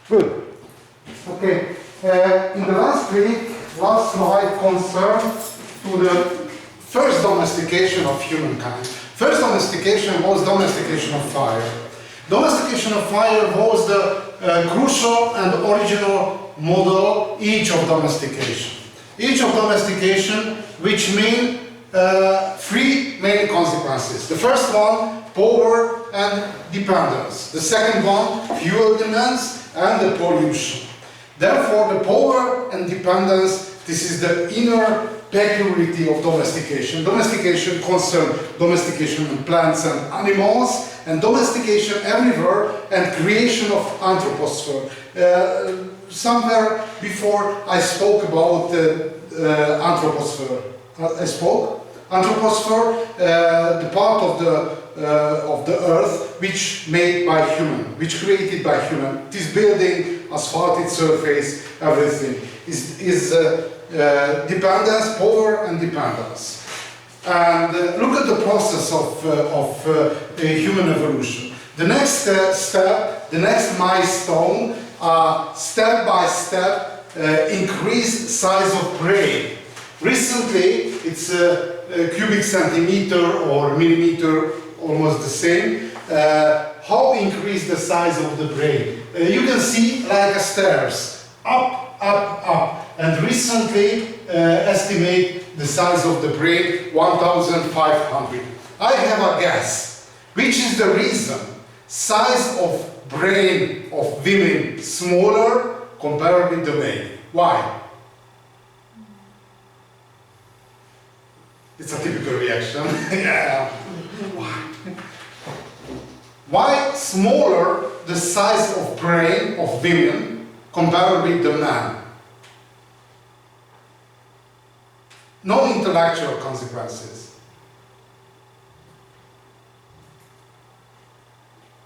Good. Okay. In the last week, last slide concerned to the first domestication of humankind. First domestication was domestication of fire. Domestication of fire was the crucial and original model each of domestication. Each of domestication, which mean three main consequences. The first one, power and dependence. The second one, fuel demands and the pollution. Therefore, the power and dependence, this is the inner peculiarity of domestication. Domestication concerns domestication of plants and animals, and domestication everywhere, and creation of anthroposphere. Somewhere before I spoke about anthroposphere. I spoke? Anthroposphere, the part of the earth which made by human, which created by human. This building, asphalted surface, everything is dependence, power and dependence. And look at the process of human evolution. The next step, the next milestone, step by step increase size of brain. Recently, it's cubic centimeter or millimeter, almost the same. How increase the size of the brain? You can see like a stairs, up, up, up. And recently estimate the size of the brain 1,500. I have a guess. Which is the reason? Size of brain of women smaller compared with the male. Why? It's a typical reaction. Yeah. Why? Why smaller the size of brain of women compared with the man? No intellectual consequences.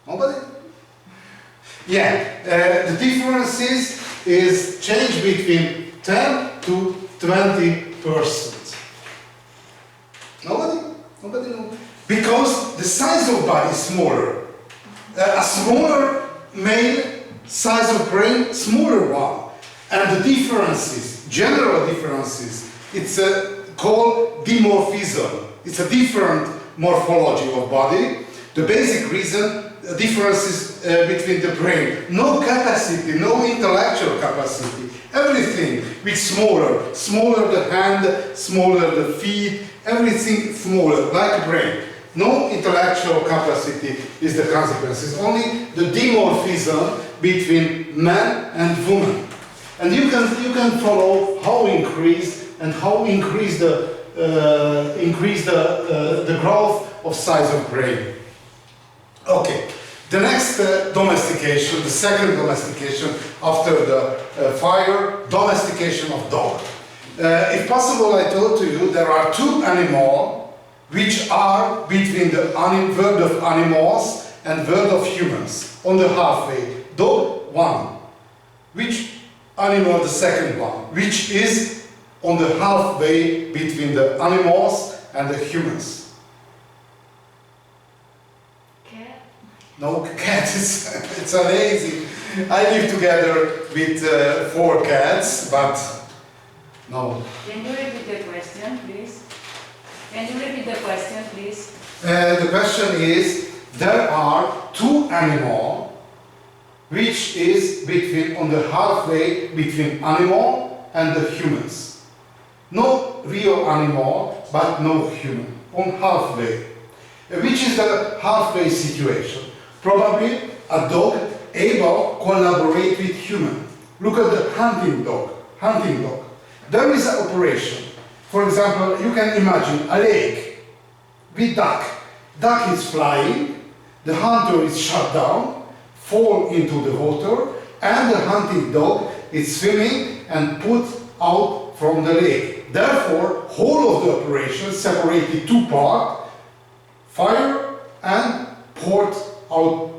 Nobody? Yeah, the differences is change between 10 to 20%. Nobody? Nobody knows? Because the size of body is smaller. A smaller male, size of brain, smaller one. And the differences, general differences, it's called dimorphism. It's a different morphology of body. The basic reason, differences between the brain. No capacity, no intellectual capacity. Everything with smaller. Smaller the hand, smaller the feet, everything smaller, like a brain. No intellectual capacity is the consequences. Only the dimorphism between man and woman. And you can follow how increase and how increase the growth of size of brain. Okay, the next domestication, the second domestication after the fire, domestication of dog. If possible, I told to you there are two animals which are between the world of animals and world of humans on the halfway. Dog, one. Which animal, the second one, which is on the halfway between the animals and the humans? Cat? No, cat is it's amazing. I live together with 4 cats, but no. Can you repeat the question, please? Can you repeat the question, please? The question is, there are 2 animals which is between on the halfway between animal and the humans. No real animal, but no human, on halfway. Which is the halfway situation? Probably a dog able to collaborate with human. Look at the hunting dog. Hunting dog. There is an operation. For example, you can imagine a lake with duck. Duck is flying, the hunter is shut down, fall into the water, and the hunting dog is swimming and put out from the lake. Therefore, whole of the operation separated 2 parts, fire and port out,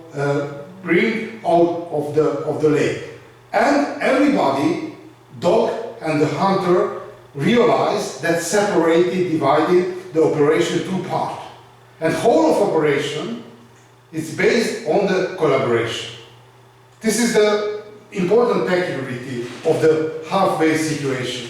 bring out of the lake. And everybody, dog and the hunter, realized that separated, divided the operation 2 parts. And whole of operation is based on the collaboration. This is the important peculiarity of the halfway situation.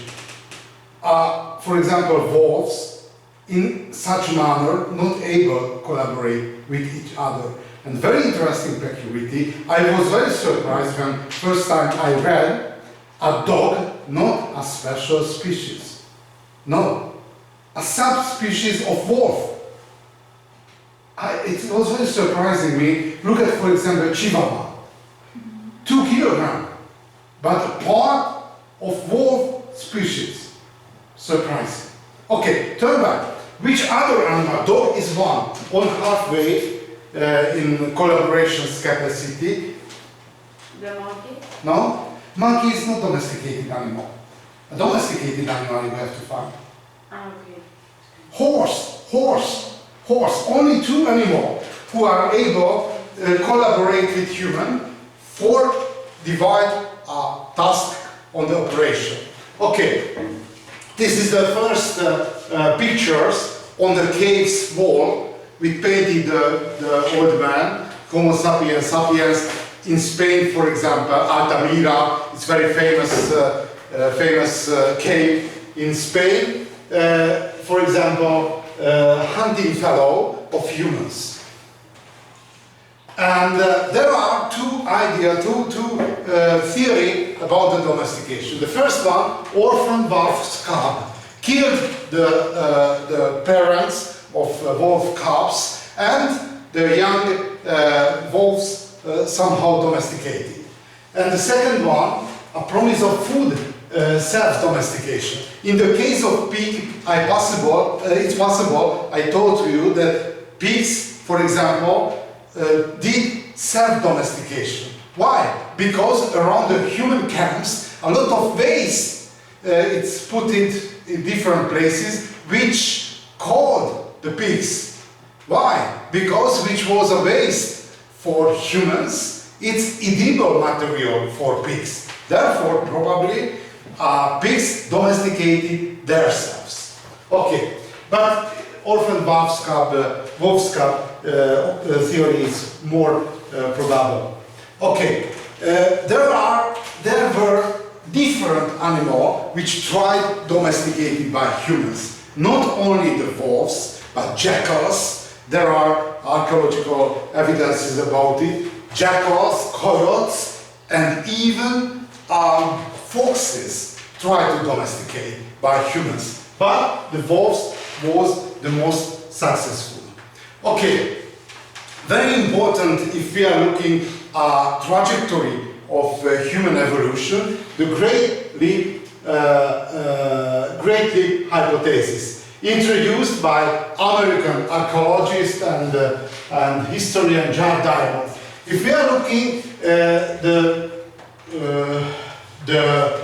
For example, wolves, in such manner, not able to collaborate with each other. And very interesting peculiarity, I was very surprised when first time I read a dog, not a special species. No, a subspecies of wolf. It was very surprising me. Look at, for example, Chihuahua. 2 kilograms, but a part of wolf species. Surprising. Okay, turn back. Which other animal? Dog is one halfway in collaboration's capacity. The monkey? No? Monkey is not domesticated animal. A domesticated animal you have to find. Okay. Horse. Only 2 animals who are able to collaborate with human for divide a task on the operation. Okay, this is the first pictures on the cave's wall. We painted the old man, Homo sapiens sapiens. In Spain, for example, Altamira, it's very famous cave in Spain. For example, hunting fellow of humans. And there are two theory about the domestication. The first one, orphan wolf's cub, killed the parents of wolf cubs, and the young wolves somehow domesticated. And the second one, a promise of food, self-domestication. In the case of pig, it's possible, I told you that pigs, for example, did self-domestication. Why? Because around the human camps, a lot of waste it's put in different places, which called the pigs. Why? Because which was a waste for humans, it's edible material for pigs. Therefore, probably, pigs domesticated themselves. Okay, but orphan wolf's cub theory is more probable. Okay, there were different animals which tried domesticated by humans. Not only the wolves, but jackals. There are archaeological evidences about it. Jackals, coyotes, and even foxes tried to domesticate by humans. But the wolves was the most successful. Okay, very important if we are looking at trajectory of human evolution, the Great Leap hypothesis, introduced by American archaeologist and historian John Diamond. If we are looking the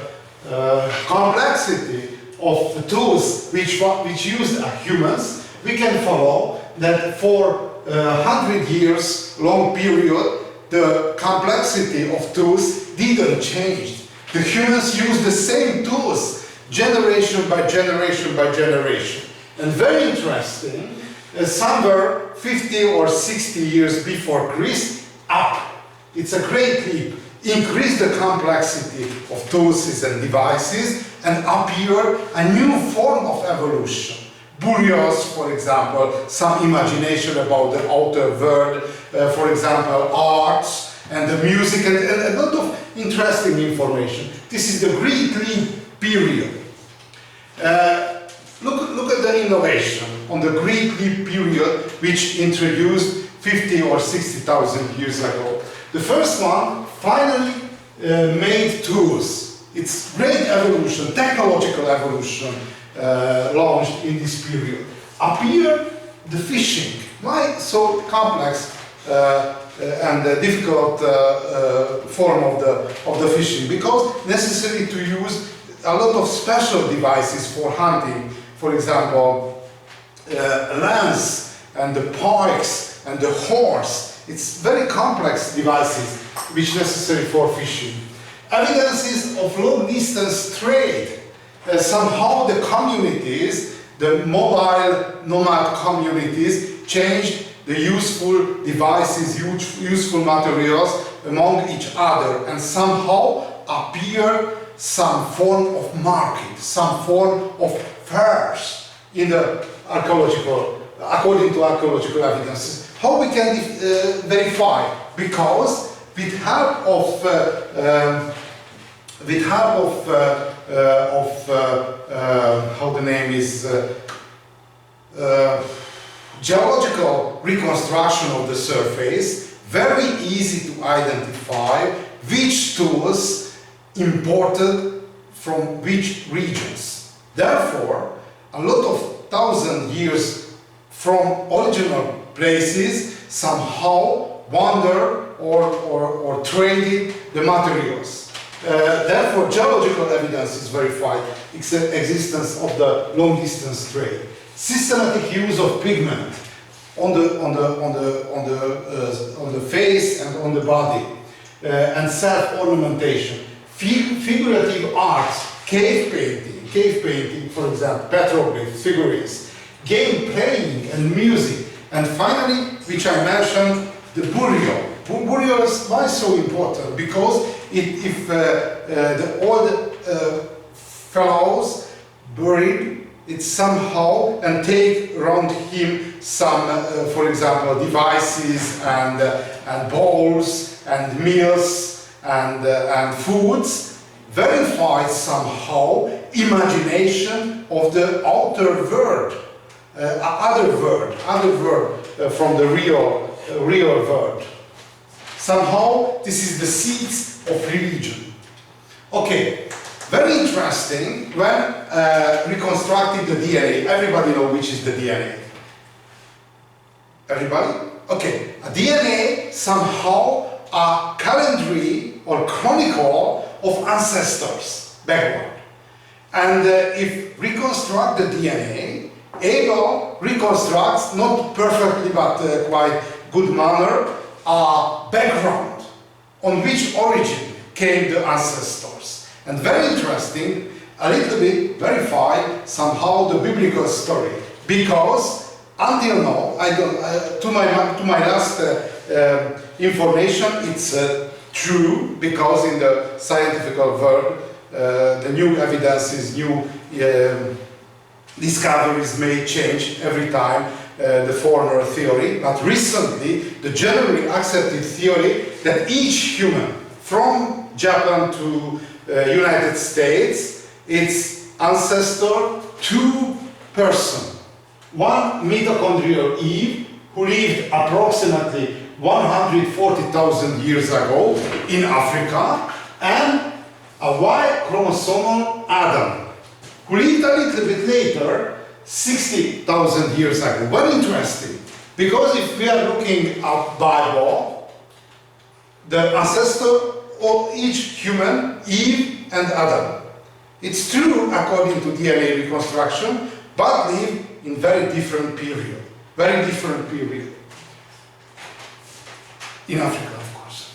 complexity of the tools which used humans, we can follow that for 100 years long period, the complexity of tools didn't change. The humans used the same tools, generation by generation by generation. And very interesting, somewhere 50 or 60 years before Christ, up. It's a great leap. Increase the complexity of tools and devices and appear a new form of evolution. Burials, for example, some imagination about the outer world, for example, arts and the music and a lot of interesting information. This is the Great Leap period. Look at the innovation on the Great Leap period, which introduced 50 or 60,000 years ago. The first one finally made tools. It's great evolution, technological evolution launched in this period. Appear the fishing. Why so complex and difficult form of the fishing? Because necessary to use a lot of special devices for hunting. For example, lance and the pikes and the horse. It's very complex devices which necessary for fishing. Evidences of long-distance trade. Somehow the communities, the mobile nomad communities, changed the useful devices, useful materials among each other and somehow appear some form of market, some form of fairs in the archaeological, according to archaeological evidences. How we can verify? Because with help of how the name is geological reconstruction of the surface, very easy to identify which tools imported from which regions. Therefore, a lot of 1,000 years from original places somehow wander or traded the materials. Therefore, geological evidence is verified existence of the long distance trade. Systematic use of pigment on the face and on the body, and self-ornamentation. Figurative arts, cave painting, for example, petroglyphs, figurines, game playing and music, and finally, which I mentioned, the burial. Burial is why so important? Because if the old fellows buried it somehow and take around him some, for example, devices and bowls and meals and foods, verifies somehow imagination of the outer world, other world from the real world. Somehow this is the seeds of religion. Okay, very interesting when reconstructing the DNA. Everybody know which is the DNA? Everybody? Okay, a DNA somehow a calendary or chronicle of ancestors backward. And if reconstruct the DNA, Abel reconstructs, not perfectly but quite good manner, a background on which origin came the ancestors. And very interesting, a little bit verify somehow the biblical story, because until now, to my last information, it's true, because in the scientific world, the new evidences, new discoveries may change every time the former theory, but recently the generally accepted theory that each human, from Japan to United States, its ancestor, two persons. One mitochondrial Eve, who lived approximately 140,000 years ago in Africa, and a Y chromosomal Adam, who lived a little bit later, 60,000 years ago. Very interesting, because if we are looking at Bible, the ancestor of each human, Eve and Adam. It's true according to DNA reconstruction, but live in very different period. In Africa, of course.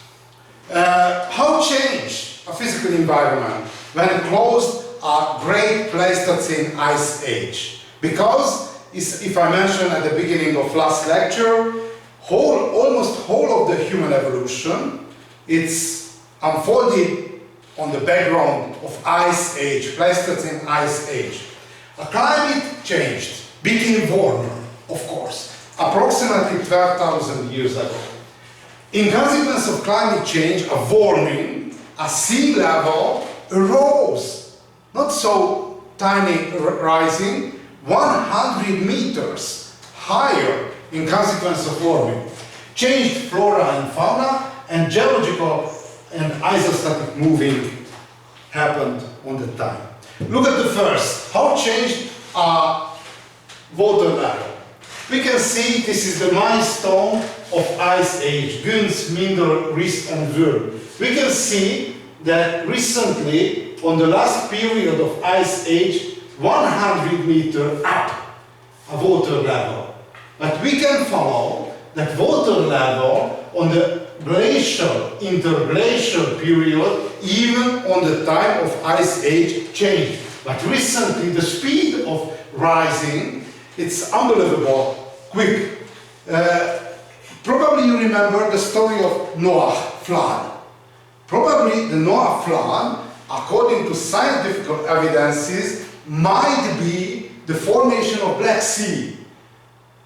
How change a physical environment when closed a great Pleistocene ice age? Because, if I mentioned at the beginning of last lecture, almost whole of the human evolution, it's unfolded on the background of ice age, Pleistocene ice age. A climate changed, became warmer, of course, approximately 12,000 years ago. In consequence of climate change, a warming, a sea level arose, not so tiny rising, 100 meters higher in consequence of warming. Changed flora and fauna, and geological and isostatic moving happened on the time. Look at the first. How changed water level? We can see this is the milestone of ice age, Günz, Mindel, Ries and Würm. We can see that recently, on the last period of ice age, 100 meters up a water level. But we can follow that water level on the glacial, interglacial period, even on the time of ice age change. But recently the speed of rising, it's unbelievable quick. Probably you remember the story of Noah flood. Probably the Noah flood, according to scientific evidences, might be the formation of Black Sea.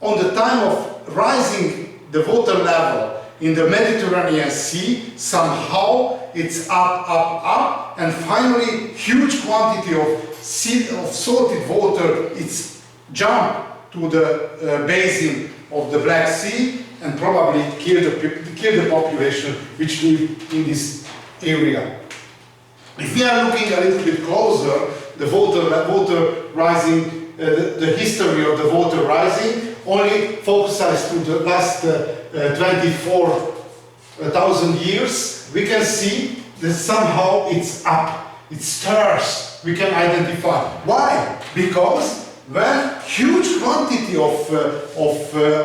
On the time of rising the water level in the Mediterranean Sea, somehow it's up, and finally huge quantity of salted water, it's jumped to the basin of the Black Sea and probably killed the population which live in this area. If we are looking a little bit closer, the water rising, the history of the water rising only focuses to the last 24,000 years. We can see that somehow it's up, it stirs, we can identify. Why? Because when huge quantity of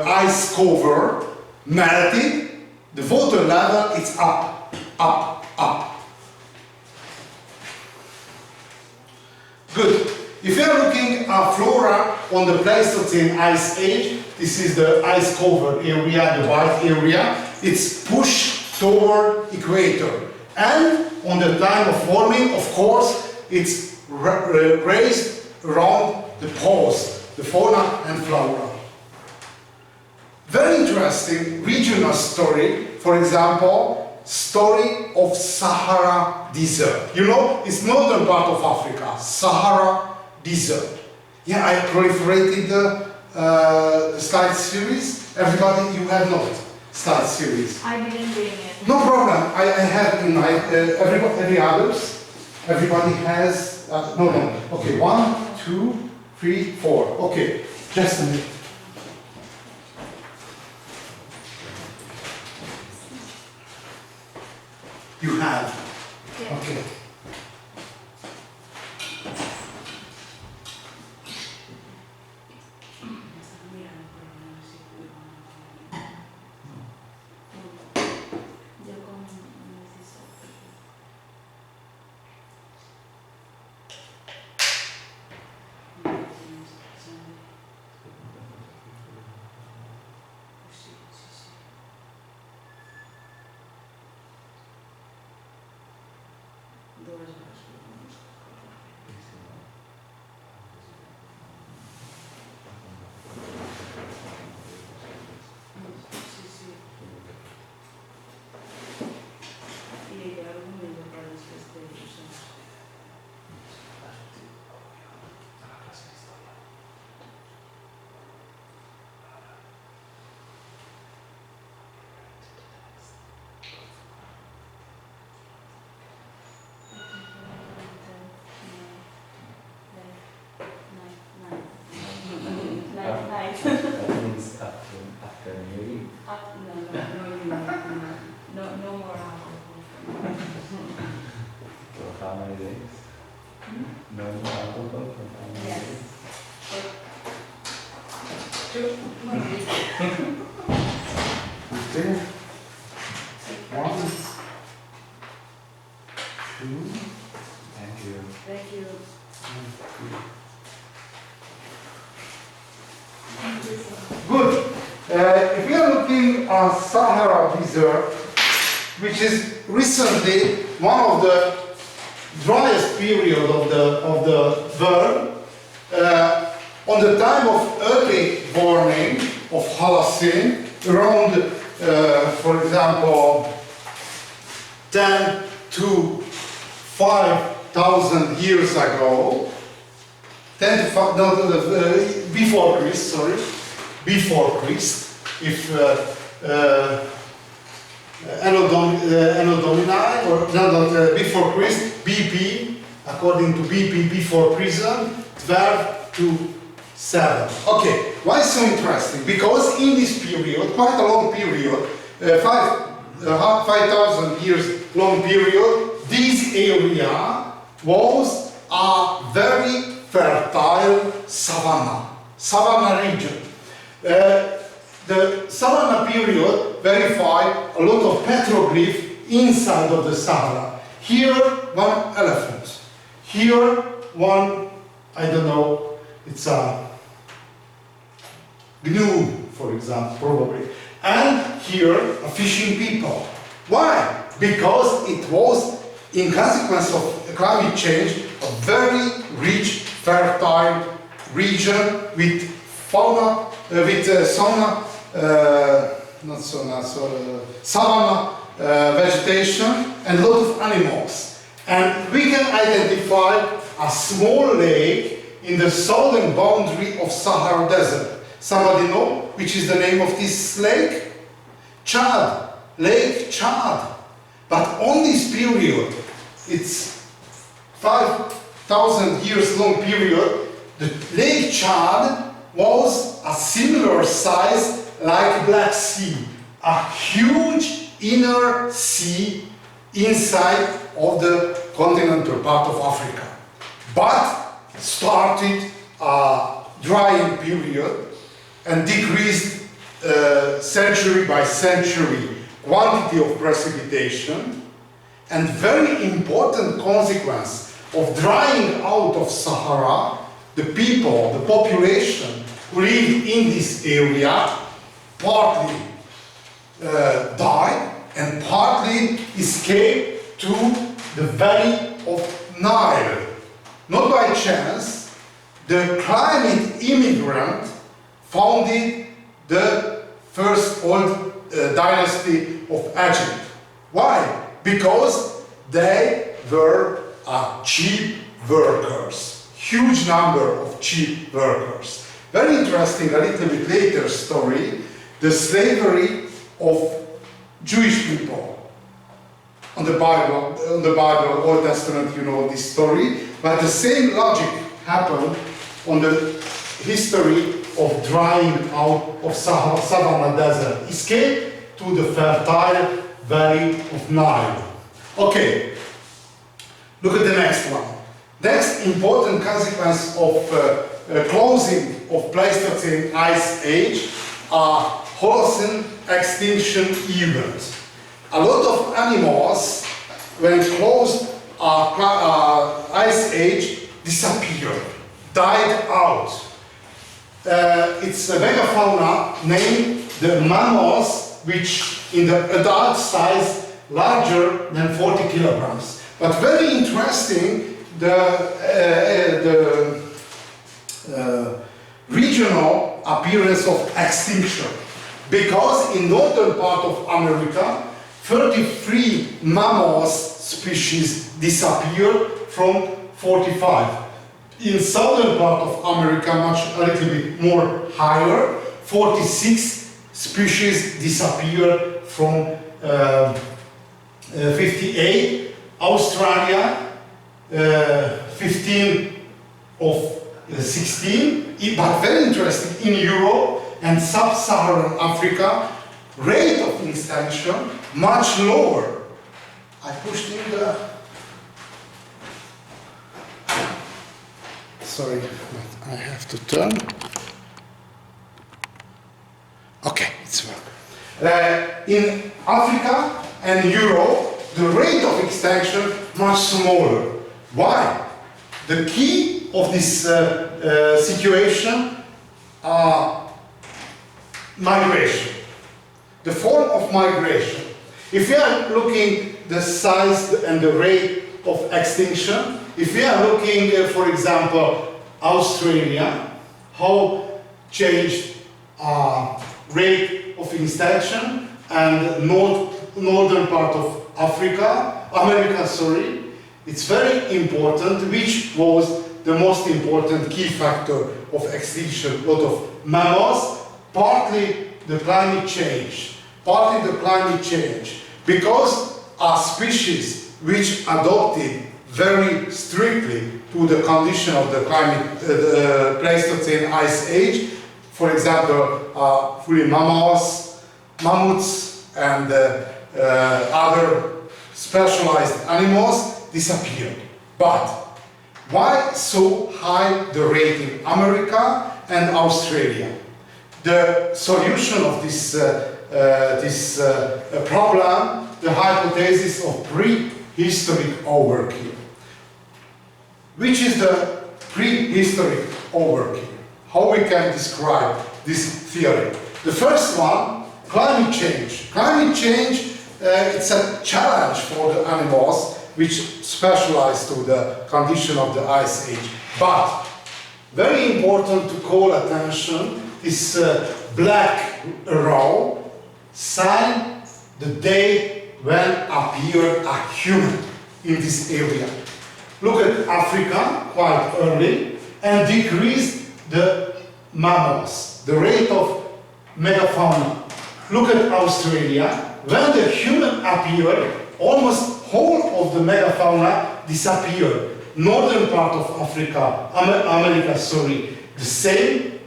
ice cover melted, the water level is up. Good. If you are looking at flora on the Pleistocene Ice Age, this is the ice covered area, the white area, it's pushed toward equator. And on the time of warming, of course, it's raised around the poles, the fauna and flora. Very interesting regional story, for example, story of Sahara Desert. You know, it's northern part of Africa, Sahara Desert. Yeah, I proliferated the slide series. Everybody, you have not slide series. I didn't bring it. No problem. I have in my every others. Everybody has. No. Okay, 1, 2, 3, 4. Okay, just a minute. You have. Yeah. Okay. No more alcohol. For how many days? No more alcohol for how many Yes. days? Okay. 1, 2. Thank you. Thank you. Good. If we are looking at Sahara Desert, which is recently one of the driest period of the world, on the time of early warming of Holocene, around, for example, 10 to 5,000 years ago, 10 to 5, no, before Christ, sorry, before Christ, if Anno Domini, or no, before Christ, BP, according to BP, before Christ, 12 to 7. Okay, why so interesting? Because in this period, quite a long period, 5,000 years long period, this area was a very fertile savanna region. The savanna period verified a lot of petroglyph inside of the Sahara. Here, one elephant. Here, one, I don't know, it's a gnu, for example, probably. and here a fishing people. Why? Because it was, in consequence of climate change, a very rich, fertile region with fauna, savanna vegetation and a lot of animals. And we can identify a small lake in the southern boundary of Sahara Desert. Somebody know which is the name of this lake? Chad, Lake Chad. But on this period, it's 5,000 years long period, the Lake Chad was a similar size like Black Sea, a huge inner sea inside of the continental part of Africa. But started a drying period and decreased century by century quantity of precipitation, and very important consequence of drying out of Sahara, the people, the population who live in this area partly died and partly escaped to the valley of Nile. Not by chance, the climate immigrant founded the first old dynasty of Egypt. Why? Because they were cheap workers. Huge number of cheap workers. Very interesting, a little bit later story, the slavery of Jewish people. On the Bible, Old Testament, you know this story, but the same logic happened on the history of drying out of Sahara Desert, escape to the fertile valley of Nile. Okay, look at the next one. Next important consequence of closing of Pleistocene Ice Age are Holocene extinction events. A lot of animals, when closed Ice Age, disappeared, died out. It's a megafauna named the mammoths, which in the adult size larger than 40 kilograms. But very interesting, the regional appearance of extinction. Because in northern part of America, 33 mammoth species disappeared from 45. In southern part of America, a little bit more higher, 46 species disappeared from 58. Australia, 15 of 16. But very interesting, in Europe and sub-Saharan Africa, rate of extinction much lower. I pushed in the... Sorry, but I have to turn. Okay, it's working. In Africa and Europe, the rate of extinction much smaller. Why? The key of this situation are migration. The form of migration. If we are looking the size and the rate of extinction, if we are looking, for example, Australia, how changed rate of extinction, and northern part of America, sorry, it's very important, which was the most important key factor of extinction. A lot of mammoths, partly the climate change, because a species which adopted very strictly to the condition of the climate, the Pleistocene Ice Age, for example, fully mammoths, and other specialized animals disappeared. But why so high the rate in America and Australia? The solution of this problem, the hypothesis of prehistoric overkill. Which is the prehistoric overkill? How we can describe this theory? The first one climate change. Climate change, it's a challenge for the animals which specialize to the condition of the ice age. But very important to call attention is black arrow, sign the day when appeared a human in this area. Look at Africa, quite early, and decreased the mammals, the rate of megafauna. Look at Australia, when the human appeared, almost whole of the megafauna disappeared. Northern part of Africa, America, sorry, the same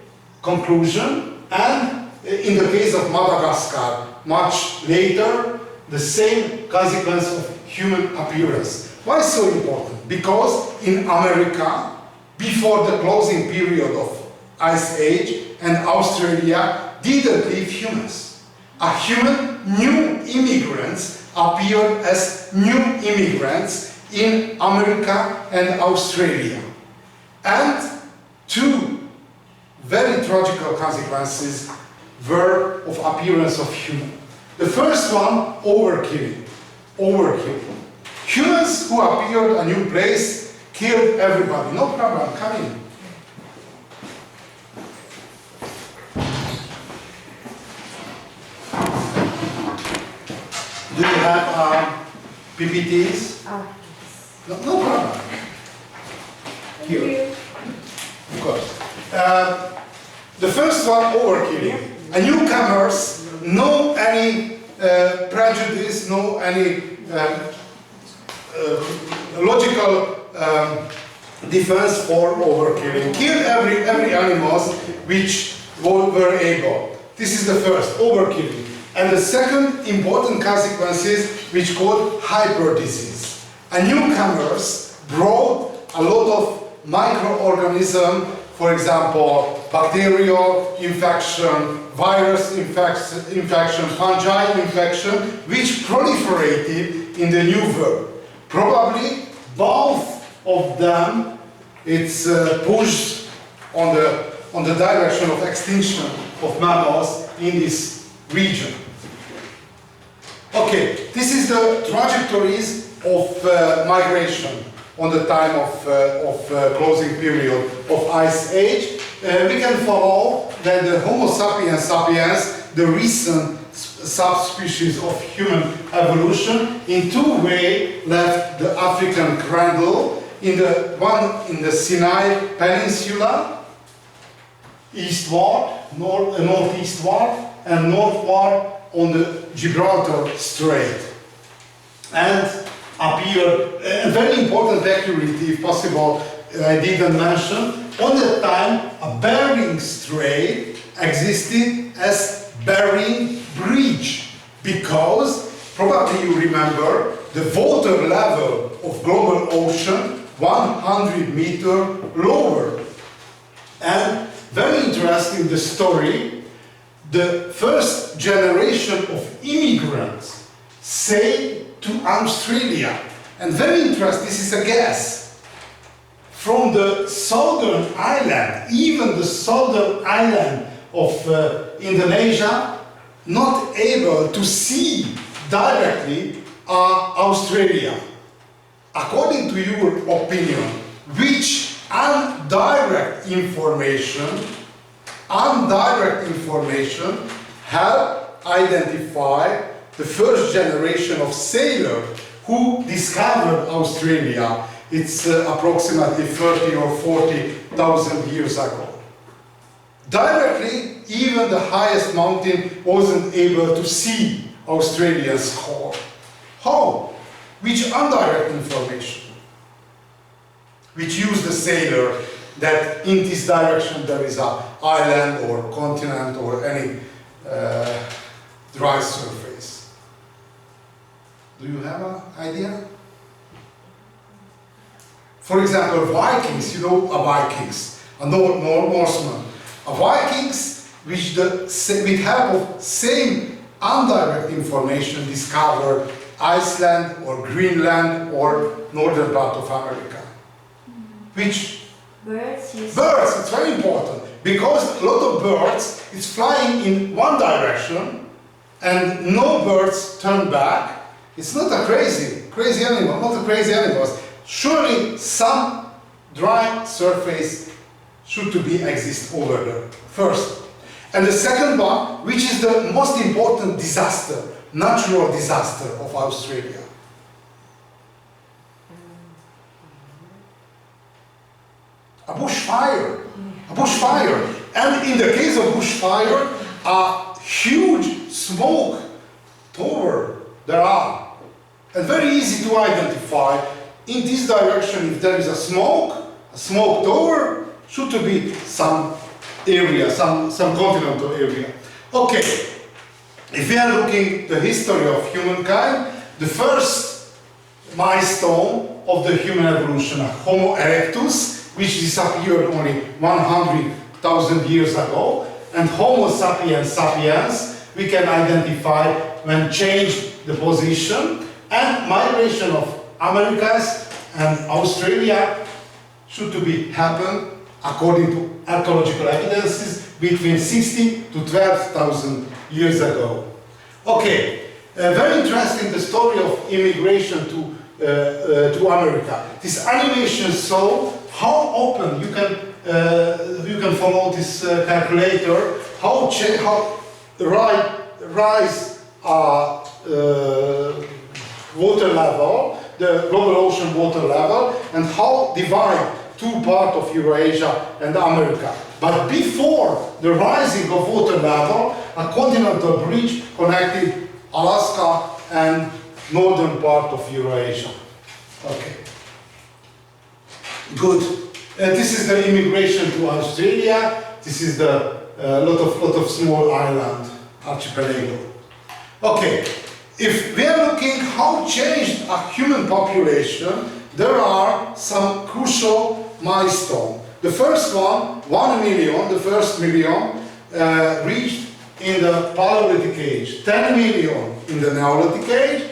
conclusion, and in the case of Madagascar, much later, the same consequence of human appearance. Why so important? Because in America, before the closing period of Ice Age, and Australia didn't leave humans. A human, new immigrants appeared as new immigrants in America and Australia. And two very tragical consequences were of appearance of human. The first one, overkilling. Overkilling. Humans who appeared a new place killed everybody. No problem, come in. Do you have PPTs? No, no problem. Here. Of course. The first one, overkilling. A newcomers, no any prejudice, no any logical defense for overkilling. Kill every animals which were able. This is the first, overkilling. And the second important consequence is which called hyper disease. A newcomers brought a lot of microorganisms, for example, bacterial infection, virus infection, fungi infection, which proliferated in the new world. Probably both of them, it's pushed on the direction of extinction of mammals in this region. Okay, this is the trajectories of migration on the time of closing period of Ice Age. We can follow that the Homo sapiens sapiens, the recent subspecies of human evolution, in two ways left the African cradle, one in the Sinai Peninsula, eastward, northeastward, and northward on the Gibraltar Strait. And appeared, a very important accuracy, if possible, I didn't mention, on that time a Bering Strait existed as Bering Bridge, because, probably you remember, the water level of global ocean 100 meters lower. And very interesting, the story, the first generation of immigrants sailed to Australia. And very interesting, this is a guess. From the southern island, even the southern island of Indonesia, not able to see directly Australia. According to your opinion, which indirect information help identify the first generation of sailors who discovered Australia? It's approximately 30 or 40,000 years ago. Directly, even the highest mountain wasn't able to see Australia's core. How? Which indirect information? Which use the sailor that in this direction there is an island or continent or any dry surface. Do you have an idea? For example, Vikings, you know Vikings, a Norseman. Vikings, which with help of same indirect information discovered Iceland or Greenland or northern part of America. Which? Birds, yes. Birds, it's very important. Because a lot of birds is flying in one direction and no birds turn back, it's not a crazy animal, not a crazy animal. Surely some dry surface should to be exist over there, first. And the second one, which is the most important disaster, natural disaster of Australia. A bushfire. A bushfire. And in the case of bushfire, a huge smoke tower there are. And very easy to identify. In this direction, if there is a smoke tower, should to be some area, some continental area. Okay, if we are looking the history of humankind, the first milestone of the human evolution, Homo erectus, which disappeared only 100,000 years ago, and Homo sapiens sapiens, we can identify when changed the position, and migration of Americas and Australia should to be happen according to archaeological evidences between 60 to 12,000 years ago. Okay, very interesting the story of immigration to America. This animation shows how open you can follow this calculator, how rise water level, the global ocean water level, and how divide two parts of Eurasia and America. But before the rising of water level, a continental bridge connected Alaska and northern part of Eurasia. Okay. Good. This is the immigration to Australia. This is the lot of small island archipelago. Okay. If we are looking how changed a human population, there are some crucial milestones. The first one, 1 million, the first million, reached in the Paleolithic age, 10 million in the Neolithic age,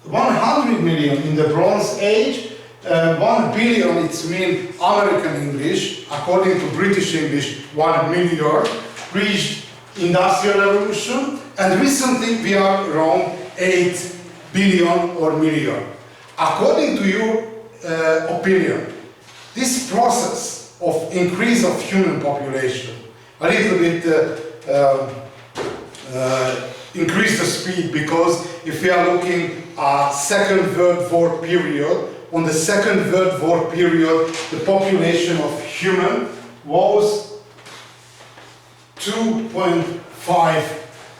100 million in the Bronze Age, 1 billion, it's mean American English, according to British English, 1 million, reached Industrial Revolution, and recently we are around 8 billion or million. According to your opinion, this process of increase of human population, a little bit increase the speed, because if we are looking at Second World War period, on the Second World War period, the population of human was 2.5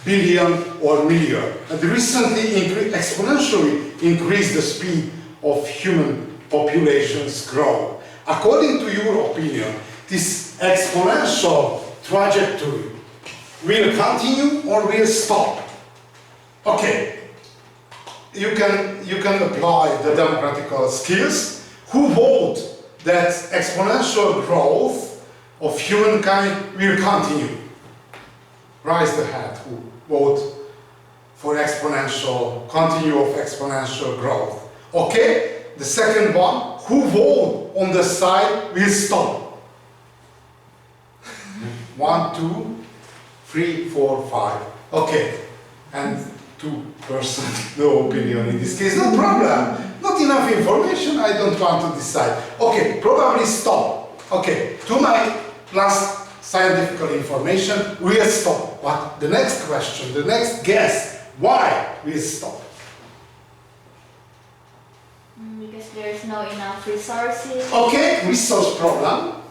billion or million. And recently exponentially increased the speed of human population's growth. According to your opinion, this exponential trajectory will continue or will stop? Okay, you can apply the democratical skills. Who vote that exponential growth of humankind will continue? Raise the hand who vote for continue of exponential growth. Okay, the second one, who vote on the side will stop? 1, 2, 3, 4, 5. Okay, and 2% no opinion in this case. No problem. Not enough information. I don't want to decide. Okay, probably stop. Okay, to my last scientific information, we'll stop. But the next question, the next guess, why we'll stop? Because there's no enough resources. Okay, resource problem.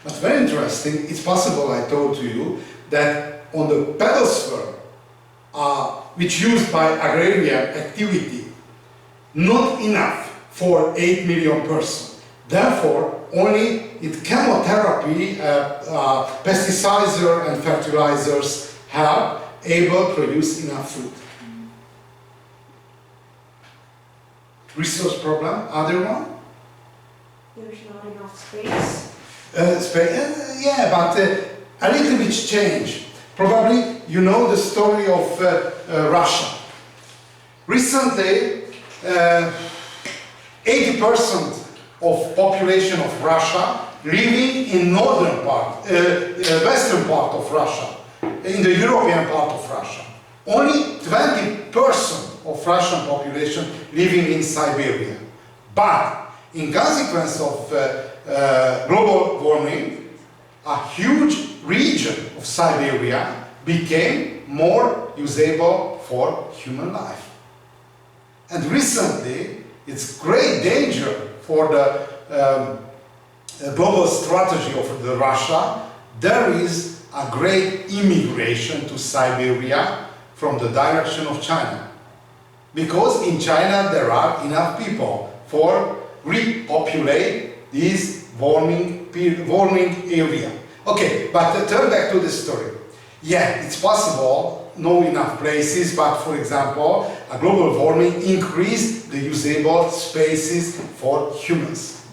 But very interesting, it's possible, I told to you, that on the pedosphere, which used by agrarian activity, not enough for 8 million persons. Therefore, only with chemotherapy, pesticides and fertilizers have able to produce enough food. Resource problem, other one? There's not enough space. Yeah, but a little bit change. Probably you know the story of Russia. Recently, 80% of population of Russia living in northern part, western part of Russia, in the European part of Russia. only 20% of Russian population living in Siberia. But in consequence of global warming, a huge region of Siberia became more usable for human life. And recently, it's great danger for the global strategy of the Russia. There is a great immigration to Siberia from the direction of China. Because in China there are enough people for repopulate this warming area. Okay, but turn back to the story. Yeah, it's possible, no enough places, but for example, a global warming increased the usable spaces for humans.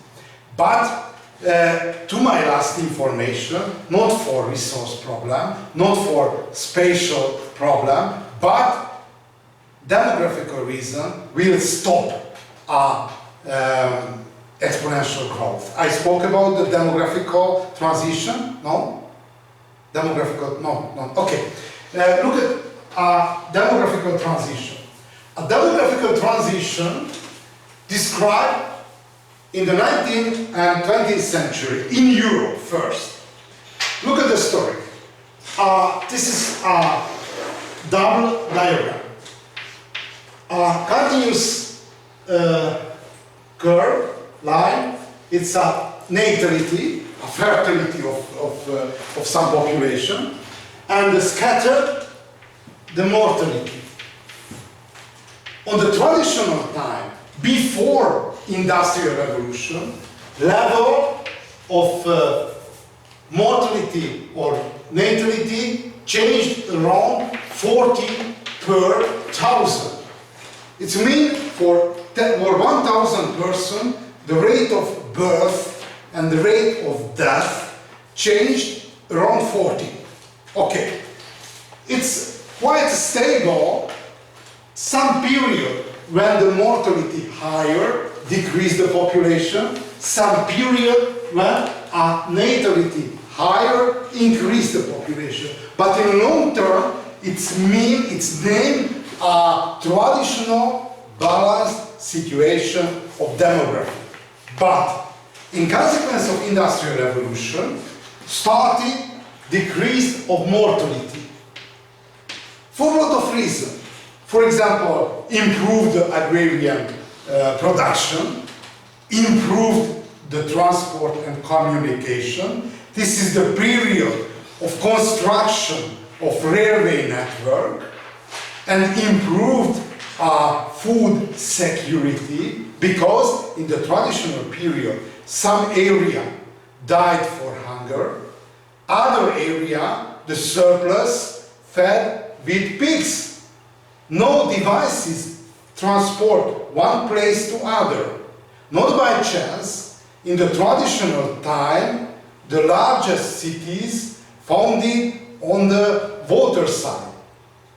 But to my last information, not for resource problem, not for spatial problem, but demographical reason will stop exponential growth. I spoke about the demographical transition, no? Demographical, no, okay. Look at demographical transition. A demographical transition described in the 19th and 20th century in Europe first. Look at the story. This is a double diagram. A continuous curve, line, it's a natality, a fertility of some population, and the scattered, the mortality. On the traditional time, before Industrial Revolution, level of mortality or natality changed around 40 per 1,000. It means for 1,000 persons, the rate of birth and the rate of death changed around 40. Okay, it's quite stable. Some period when the mortality higher decrease the population, some period when a natality higher increase the population. But in long term, it's named a traditional balanced situation of demography. But in consequence of Industrial Revolution, started decrease of mortality. For a lot of reasons. For example, improved agrarian production, improved the transport and communication. This is the period of construction of railway network and improved food security, because in the traditional period some area died for hunger, other area the surplus fed with pigs. No devices transport one place to other. Not by chance, in the traditional time, the largest cities founded on the water side,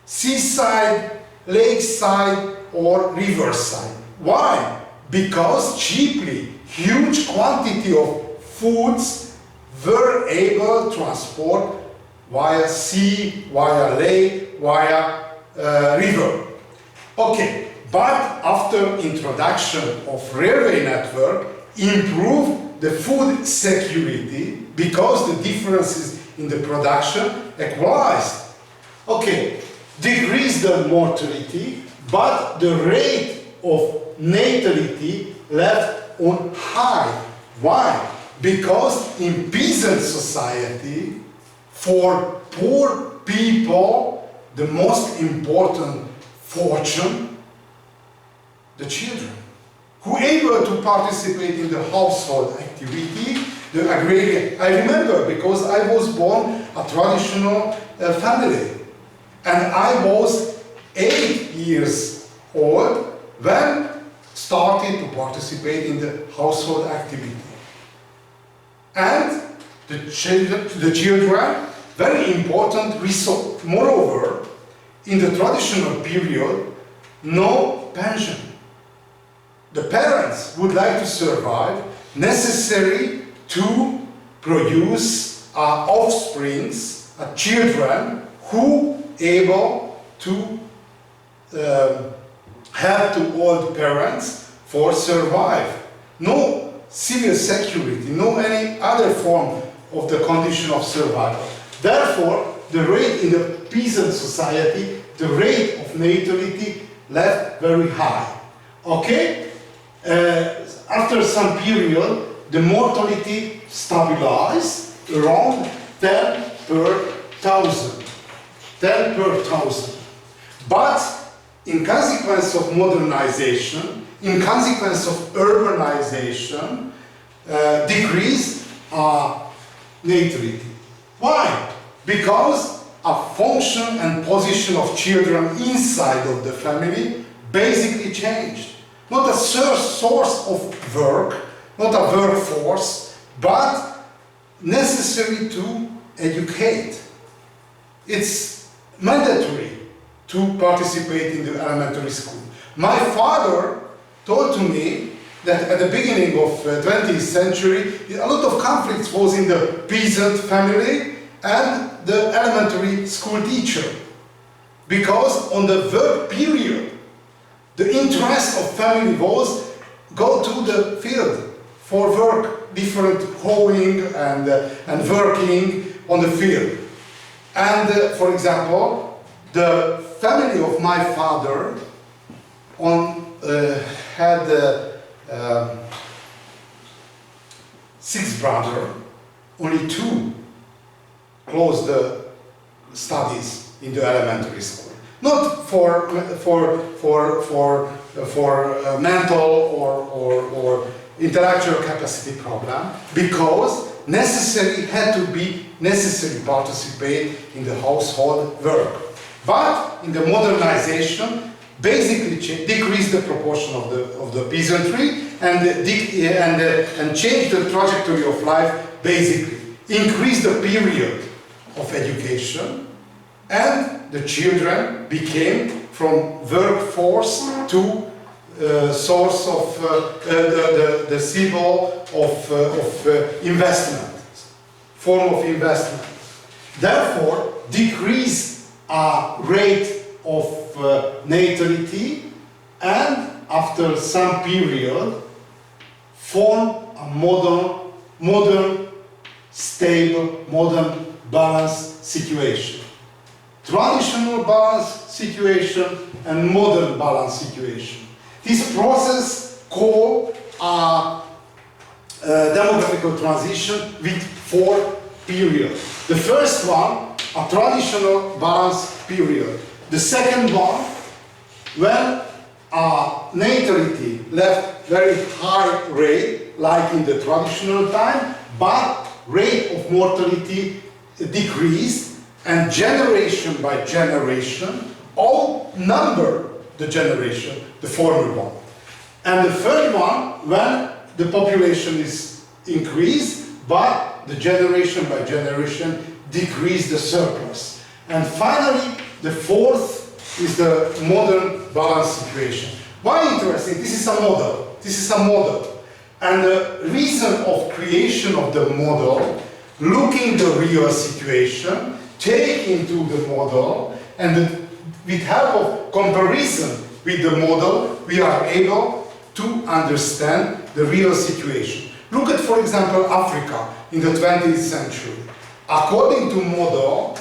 seaside, lakeside, or riverside. Why? Because cheaply, huge quantity of foods were able to transport via sea, via lake, via river. Okay, but after introduction of railway network, improved the food security because the differences in the production equalized. Okay, decreased the mortality, but the rate of natality left on high. Why? Because in peasant society, for poor people, the most important fortune, the children, who able to participate in the household activity, the agrarian. I remember because I was born a traditional family, and I was 8 years old when started to participate in the household activity. And the children, very important resource. Moreover, in the traditional period, no pension. The parents would like to survive, necessary to produce offsprings, children who able to help to old parents for survive. No civil security, no any other form of the condition of survival. Therefore, the rate in the peasant society, the rate of natality left very high. Okay? After some period, the mortality stabilized around 10 per 1,000. 10 per 1,000. But in consequence of modernization, in consequence of urbanization, decreased natality. Why? Because a function and position of children inside of the family basically changed. Not a source of work, not a workforce, but necessary to educate. It's mandatory to participate in the elementary school. My father told to me that at the beginning of 20th century, a lot of conflicts was in the peasant family and the elementary school teacher. Because on the work period, the interest of family was go to the field for work, different hoeing and working on the field. And for example, the family of my father had 6 brothers, only 2 closed the studies in the elementary school. Not for mental or intellectual capacity problem, because had to be necessary participate in the household work. But in the modernization, basically decreased the proportion of the peasantry and changed the trajectory of life. Basically, increased the period of education, and the children became from workforce to source of the symbol of investment, form of investment. Therefore, decrease rate of natality, and after some period, form a modern, stable, modern balanced situation. Traditional balanced situation and modern balanced situation. This process called demographical transition with 4 periods. The first one, a traditional balanced period. The second one, when natality left very high rate, like in the traditional time, but rate of mortality decreased, and generation by generation, outnumber the generation, the former one. And the third one, when the population is increased, but the generation by generation decrease the surplus. And finally, the fourth is the modern balanced situation. Why interesting? This is a model. This is a model. And the reason of creation of the model, looking the real situation, take into the model, and with help of comparison with the model, we are able to understand the real situation. Look at, for example, Africa in the 20th century. According to model,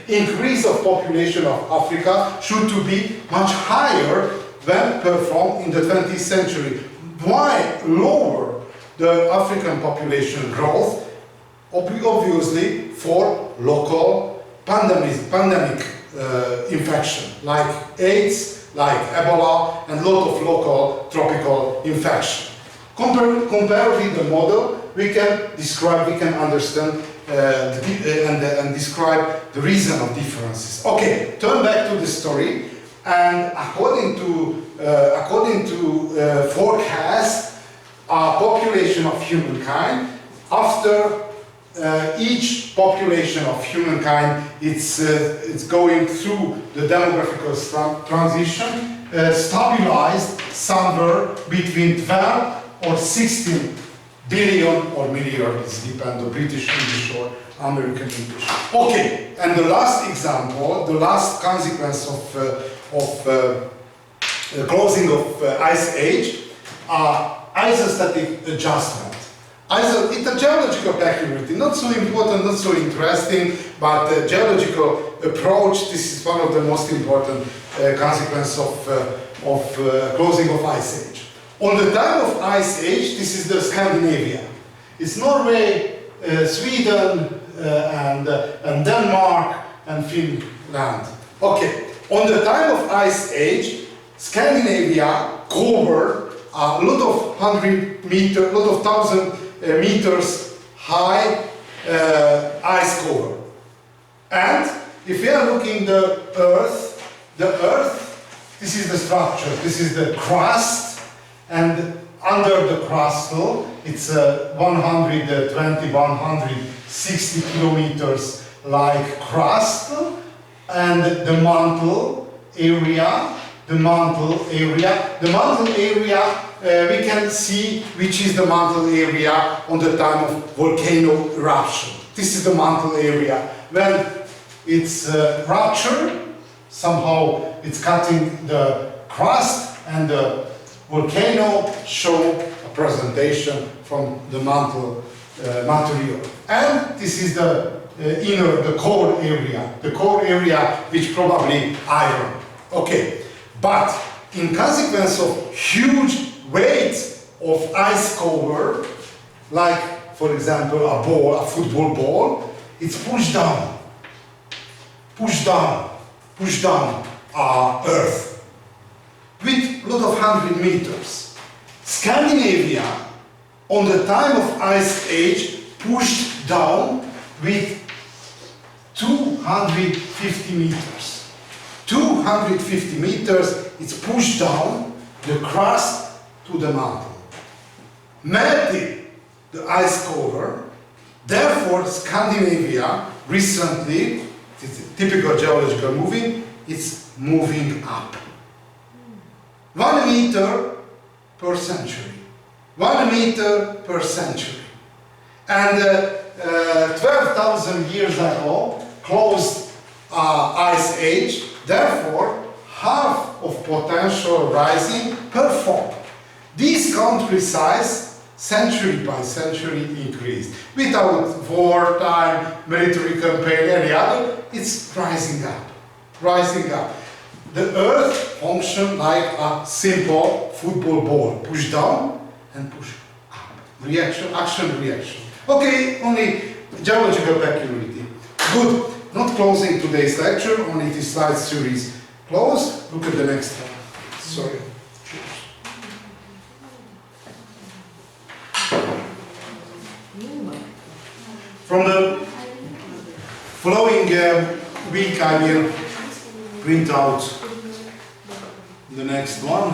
increase of population of Africa should to be much higher than performed in the 20th century. Why lower the African population growth? Obviously for local pandemic infection, like AIDS, like Ebola, and a lot of local tropical infection. Compare with the model, we can describe, we can understand and describe the reason of differences. Okay, turn back to the story, and according to forecast, population of humankind, after each population of humankind, it's going through the demographical transition, stabilized somewhere between 12 or 16 billion or milliard, it depends on British English or American English. Okay, and the last example, the last consequence of closing of ice age are isostatic adjustment. It's a geological peculiarity, not so important, not so interesting, but the geological approach, this is one of the most important consequences of closing of ice age. On the time of ice age, this is the Scandinavia. It's Norway, Sweden, and Denmark, and Finland. Okay, on the time of ice age, Scandinavia covered a lot of 1,000 meters high ice cover. And if we are looking the Earth, this is the structure, this is the crust, and under the crustal, it's 120, 160 kilometers like crust, and the mantle area, we can see which is the mantle area on the time of volcano eruption. This is the mantle area. When it's ruptured, somehow it's cutting the crust, and the volcano show a presentation from the mantle material. And this is the the core area which probably iron. Okay, but in consequence of huge weight of ice cover, like for example a football ball, it's pushed down Earth with a lot of 100 meters. Scandinavia, on the time of ice age, pushed down with 250 meters. 250 meters, it's pushed down the crust to the mountain, melting the ice cover. Therefore, Scandinavia recently, it's a typical geological moving, it's moving up. 1 meter per century. 1 meter per century. And 12,000 years ago, closed ice age, therefore, half of potential rising performed. These country size, century by century, increased. Without wartime, military campaign, any other, it's rising up. Rising up. The Earth functions like a simple football ball. Push down and push up. Reaction, action, reaction. Okay, only geological peculiarity. Good. Not closing today's lecture, only this slide series closed. Look at the next one. Sorry. From the following week, I will print out the next one.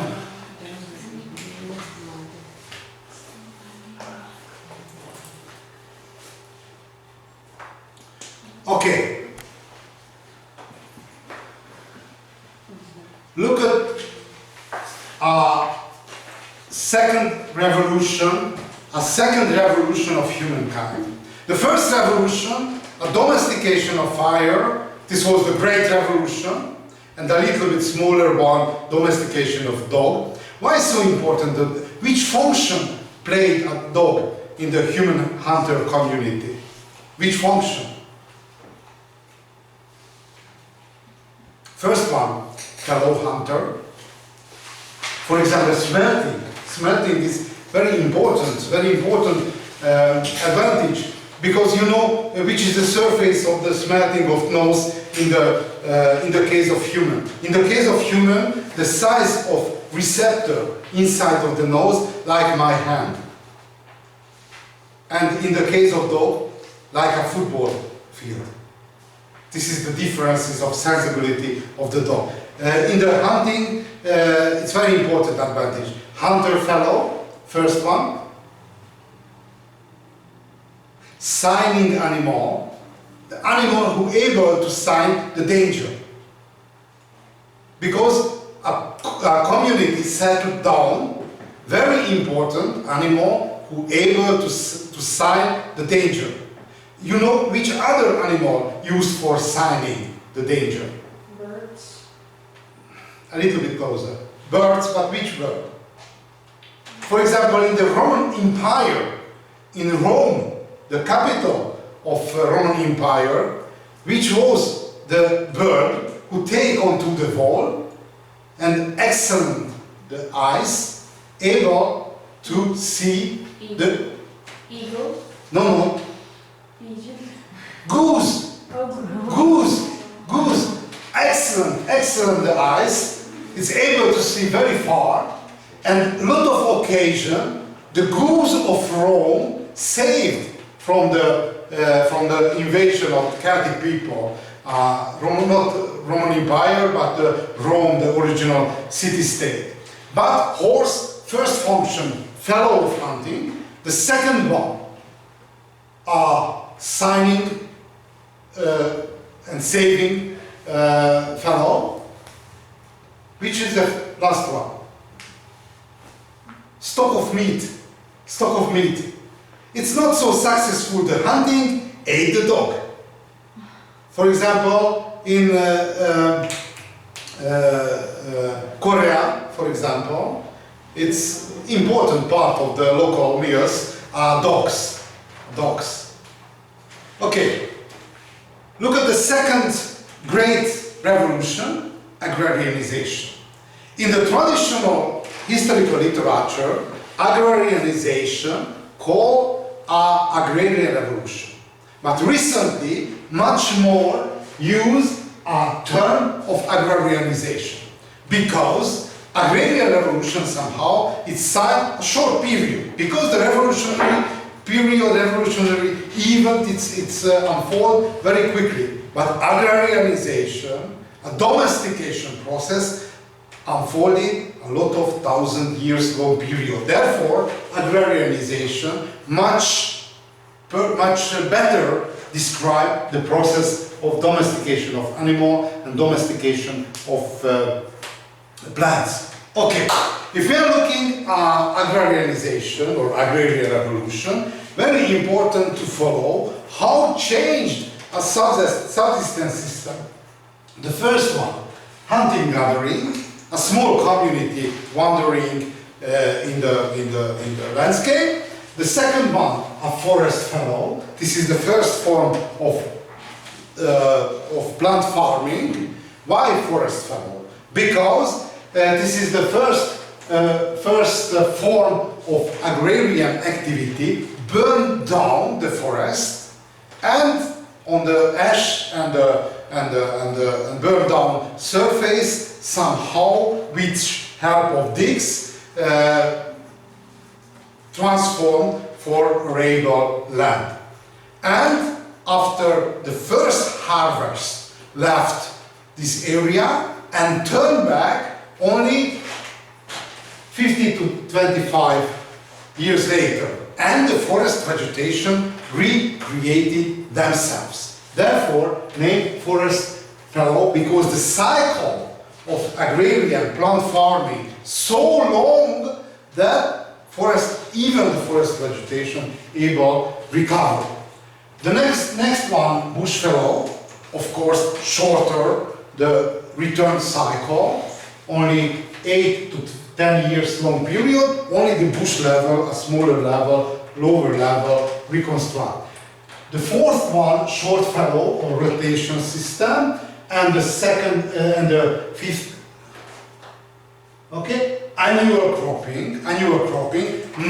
Okay. Look at a second revolution of humankind. The first revolution, a domestication of fire. This was the Great Revolution, and a little bit smaller one, domestication of dog. Why is so important? Which function played a dog in the human hunter community? Which function? First one, fellow hunter. For example, smelting. Smelting is very important advantage, because you know which is the surface of the smelting of nose in the case of human. In the case of human, the size of receptor inside of the nose, like my hand. And in the case of dog, like a football field. This is the differences of sensibility of the dog. In the hunting, it's very important advantage. Hunter fellow, first one. Signing animal, the animal who able to sign the danger. Because a community settled down, very important animal who able to sign the danger. You know which other animal used for signing the danger? Birds. A little bit closer. Birds, but which bird? For example, in the Roman Empire, in Rome, the capital of Roman Empire, which was the bird who take onto the wall and excellent the eyes, able to see the Eagle. no Pigeon. goose. Oh, Goose, excellent the eyes, it's able to see very far, and lot of occasion, the goose of Rome saved from the invasion of Celtic people, not Roman Empire, but Rome, the original city-state. But horse, first function, fellow of hunting, the second one, signing and saving fellow, which is the last one. Stock of meat. It's not so successful. The hunting ate the dog. For example, in Korea, for example, it's important part of the local meals are dogs. Okay. Look at the second great revolution, agrarianization. In the traditional historical literature, agrarianization called Agrarian Revolution. But recently, much more use a term of agrarianization because Agrarian Revolution somehow it's a short period because the revolutionary event it's unfold very quickly. But agrarianization, a domestication process, unfolded a lot of 1,000 years long period. Therefore, agrarianization much better describe the process of domestication of animal and domestication of plants. Okay, if we are looking at agrarianization or agrarian revolution, very important to follow how changed a subsistence system. The first one, hunting gathering, a small community wandering in the landscape. The second one, a forest fallow. This is the first form of plant farming. Why forest fallow? Because this is the first form of agrarian activity. Burn down the forest, and on the ash and burn down surface somehow with help of digs transform for arable land. And after the first harvest left this area and turned back only 50 to 25 years later, and the forest vegetation recreated themselves. Therefore, named forest fallow because the cycle of agrarian plant farming so long that even the forest vegetation able recover. The next one, bush fallow, of course shorter the return cycle, only 8 to 10 years long period, only the bush level, a smaller level, lower level reconstruct. The fourth one, short fallow or rotation system, and the second and the fifth, okay, annual cropping,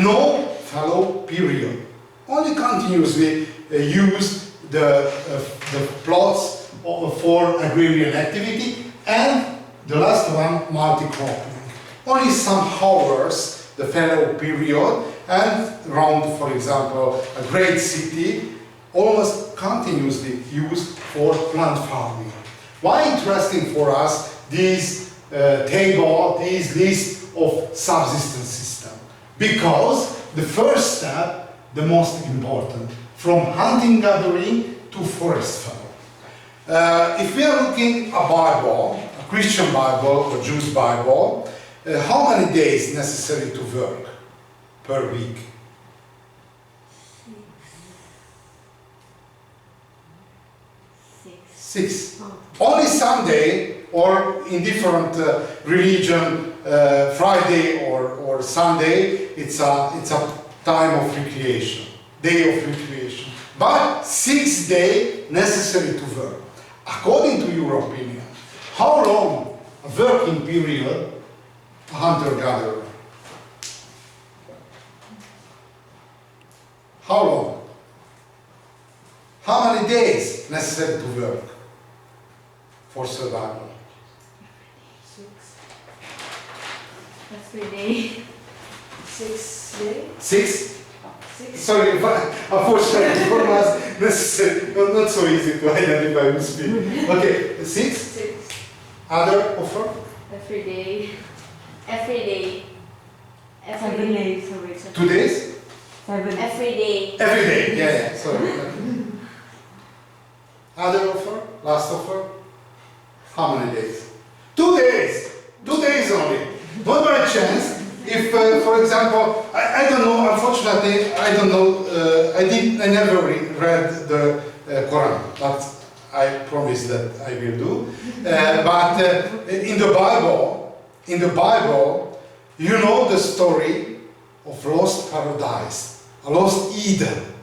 no fallow period. Only continuously use the plots for agrarian activity, and the last one, multi-cropping. Only some hours, the fallow period, and around, for example, a great city, almost continuously used for plant farming. Why interesting for us this table, this list of subsistence system? Because the first step, the most important, from hunting gathering to forest fallow. If we are looking at a Bible, a Christian Bible or Jewish Bible, how many days necessary to work per week? 6. Only Sunday, or in different religion, Friday or Sunday, it's a time of recreation, day of recreation. But 6 days necessary to work. According to your opinion, how long a working period a hunter-gatherer? How long? How many days necessary to work for survival? 6. Every day. 6 days? 6? 6? Sorry, but unfortunately for us, necessary, not so easy to identify with speed. Okay, 6? 6. Other offer? Every day. Every day. 7 days a week. 2 days? 7. Every day. Every day, yeah, sorry. Other offer? Last offer? How many days? 2 days! 2 days only. Not by chance. If, for example, I don't know, unfortunately, I don't know, I never read the Quran, but I promise that I will do. But in the Bible, you know the story of lost paradise, a lost Eden,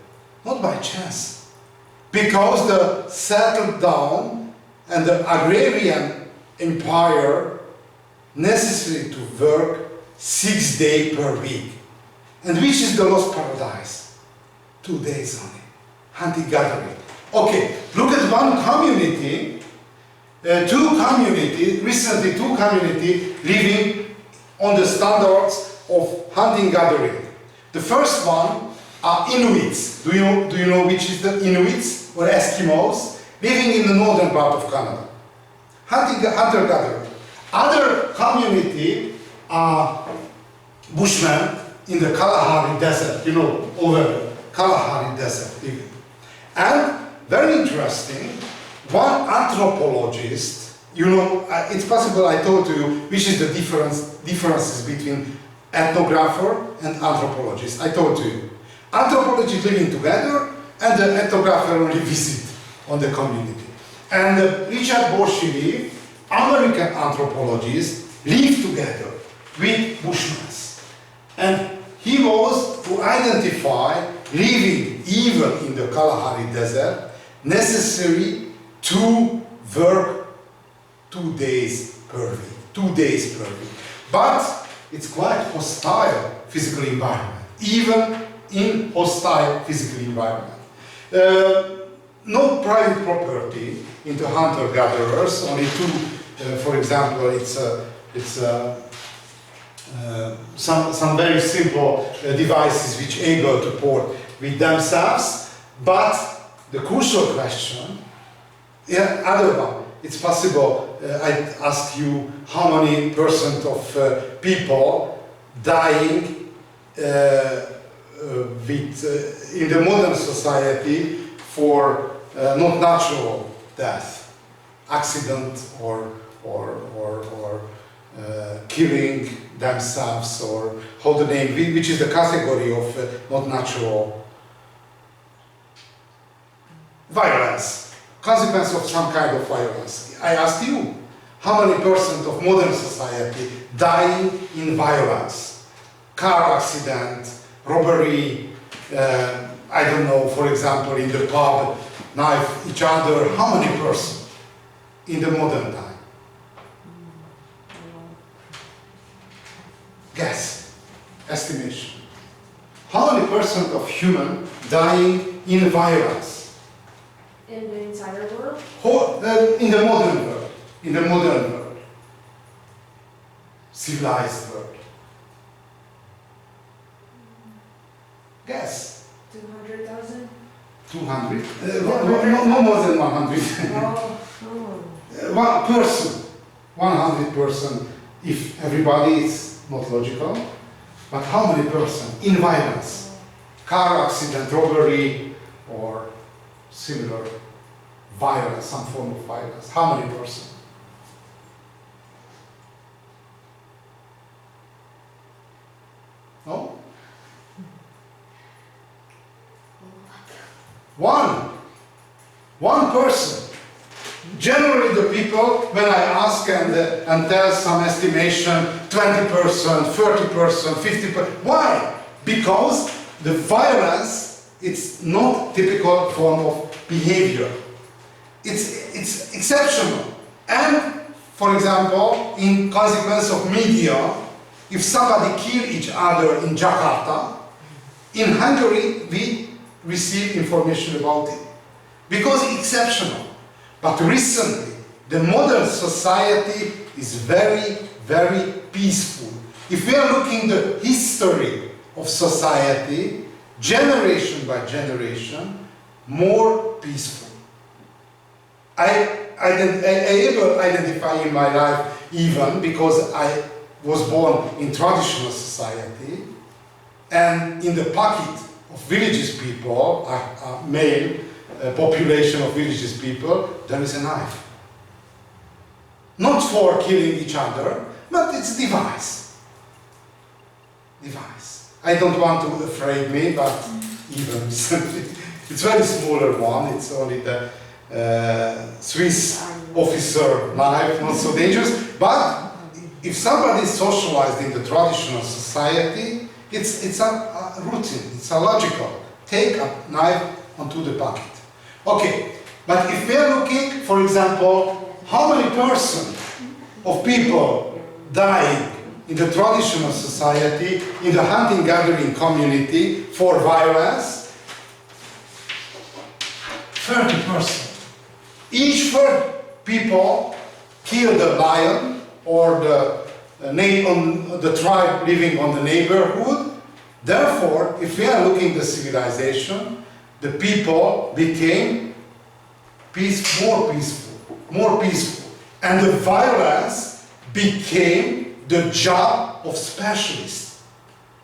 not by chance, because the settled down and the agrarian empire necessary to work 6 days per week. And which is the lost paradise? 2 days only. Hunting-gathering. Okay, look at one community, recently two communities living on the standards of hunting-gathering. The first one are Inuits. Do you know which is the Inuits or Eskimos? Living in the northern part of Canada. Hunter-gatherer. Other community are Bushmen in the Kalahari Desert, over the Kalahari Desert. And very interesting, one anthropologist, it's possible I told you which is the differences between ethnographer and anthropologist. I told you. Anthropologists living together and the ethnographer only visit on the community. And Richard Boschili, American anthropologist, lived together with Bushmen. And he was to identify living even in the Kalahari Desert necessary to work 2 days per week. 2 days per week. But it's quite hostile physical environment, even in hostile physical environment. No private property in the hunter-gatherers, only two, for example, some very simple devices which able to port with themselves, but the crucial question, other one, it's possible, I ask you how many percent of people dying in the modern society for not natural death, accident or killing themselves, or how the name, which is the category of not natural violence, consequence of some kind of violence. I asked you, how many percent of modern society dying in violence? Car accident, robbery, I don't know, for example, in the pub, knife each other, how many percent in the modern time? Guess, estimation. How many percent of human dying in violence? In the entire world? In the modern world. In the modern world. Civilized world. Guess. 200,000? 200? No more than 100. One person. 100%. If everybody is not logical, but how many percent in violence? Car accident, robbery, or similar violence, some form of violence. How many percent? No? One person. generally the people, when I ask and tell some estimation, 20%, 30%, 50%, why? Because the violence, it's not typical form of behavior. It's exceptional. And, for example, in consequence of media, if somebody kill each other in Jakarta, in Hungary we receive information about it. Because it's exceptional. But recently, the modern society is very, very peaceful. If we are looking at the history of society, generation by generation, more peaceful. I able to identify in my life even because I was born in traditional society, and in the pocket of villages people, male population of villages people, there is a knife. Not for killing each other, but it's a device. Device. I don't want to afraid me, but even it's very smaller one. It's only the Swiss officer knife, not so dangerous. But if somebody is socialized in the traditional society, it's a routine, it's a logical. Take a knife onto the pocket. Okay, but if we are looking, for example, how many percent of people dying in the traditional society, in the hunting-gathering community for violence, 30%. Each third people kill the lion or the tribe living on the neighborhood. Therefore, if we are looking at the civilization, the people became more peaceful. And the violence became the job of specialists,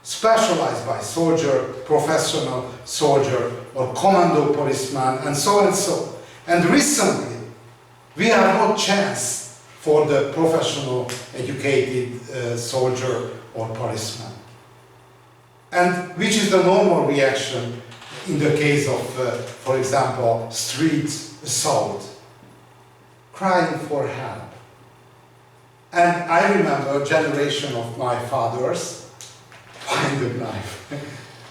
specialized by soldier, professional soldier, or commando policeman, and so and so. And recently, we have no chance for the professional, educated soldier or policeman. And which is the normal reaction in the case of, for example, street assault? Crying for help. And I remember a generation of my fathers find a knife.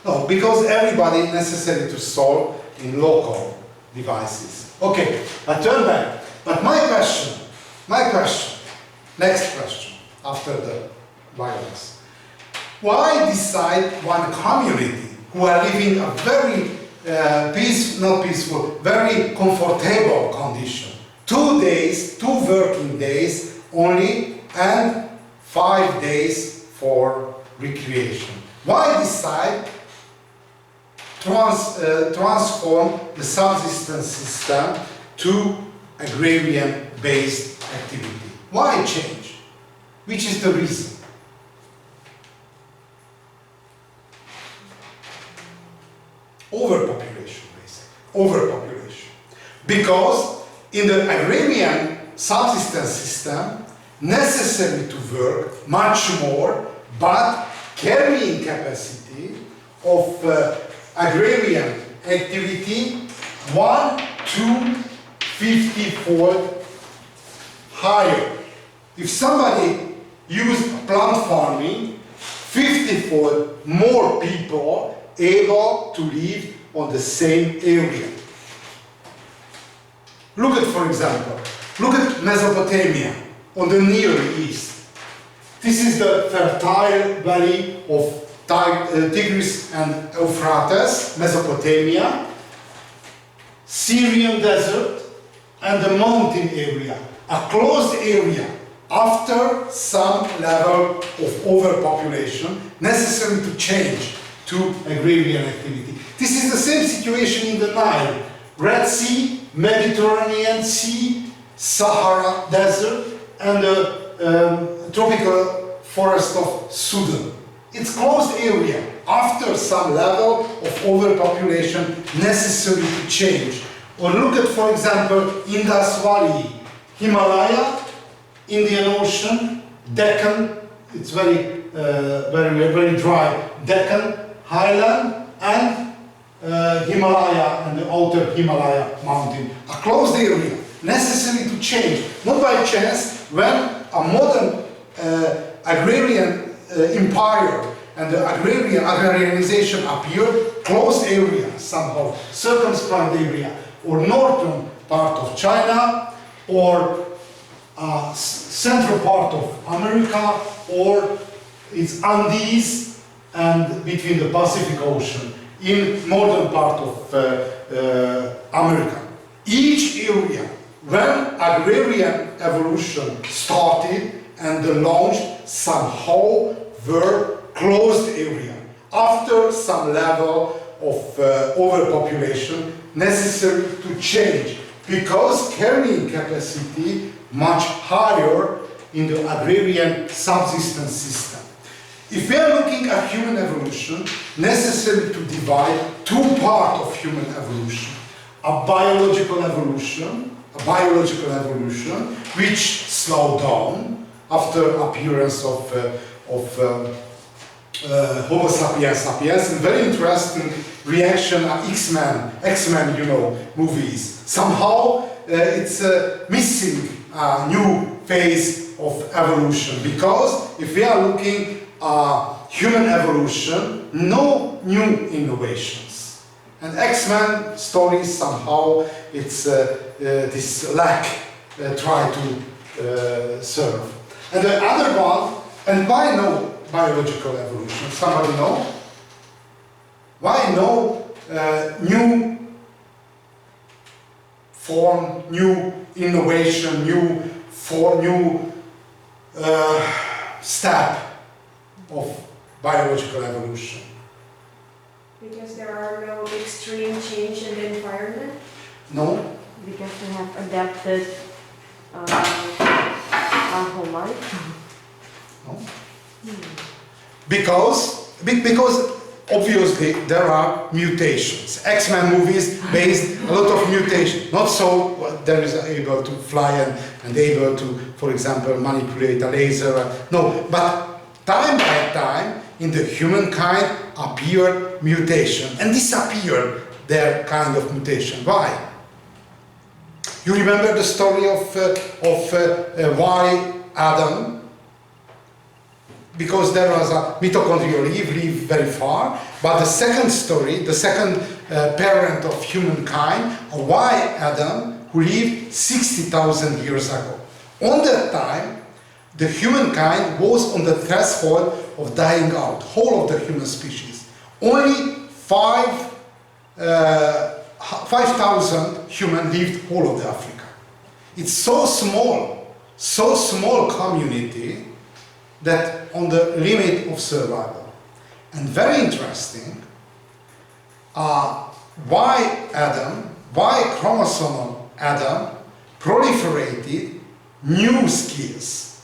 No, because everybody necessary to solve in local devices. Okay, I turn back. But my question, next question, after the violence. Why decide one community who are living a very very comfortable condition, 2 days, 2 working days only, and 5 days for recreation? Why decide transform the subsistence system to agrarian-based activity? Why change? Which is the reason? Overpopulation, basically. Overpopulation. Because in the agrarian subsistence system, necessary to work much more, but carrying capacity of agrarian activity 1 to 50-fold higher. If somebody used plant farming, 50-fold more people able to live on the same area. Look at, for example, look at Mesopotamia on the Near East. This is the fertile valley of Tigris and Euphrates, Mesopotamia, Syrian desert, and the mountain area, a closed area after some level of overpopulation necessary to change to agrarian activity. This is the same situation in the Nile, Red Sea, Mediterranean Sea, Sahara Desert, and the tropical forest of Sudan. It's closed area after some level of overpopulation necessary to change. Or look at, for example, Indus Valley, Himalaya, Indian Ocean, Deccan, it's very dry, Deccan, Highland, and Himalaya and the outer Himalaya mountain. A closed area, necessary to change. Not by chance, when a modern agrarian empire and the agrarianization appeared, closed area somehow, circumscribed area, or northern part of China, or central part of America, or its Andes and between the Pacific Ocean in northern part of America. Each area, when agrarian evolution started and the launch, somehow were closed area after some level of overpopulation necessary to change, because carrying capacity much higher in the agrarian subsistence system. If we are looking at human evolution, necessary to divide two parts of human evolution. A biological evolution, which slowed down after appearance of Homo sapiens sapiens, and very interesting reaction at X-Men, you know, movies. Somehow it's missing a new phase of evolution, because if we are looking at human evolution, no new innovations. And X-Men stories, somehow it's this lack try to serve. And the other one, and why no biological evolution? Somebody know? Why no new form, new innovation, new step of biological evolution? Because there are no extreme change in the environment? No? Because we have adapted our whole life. No? Because obviously there are mutations. X-Men movies based a lot of mutation. Not so there is able to fly and able to, for example, manipulate a laser. No, but time by time in the humankind appeared mutation and disappeared their kind of mutation. Why? You remember the story of why Adam? Because there was a mitochondrial lived very far, but the second story, the second parent of humankind, why Adam, who lived 60,000 years ago. On that time, the humankind was on the threshold of dying out, whole of the human species. Only 5,000 humans lived whole of the Africa. It's so small community that on the limit of survival. And very interesting, why chromosomal Adam proliferated new skills,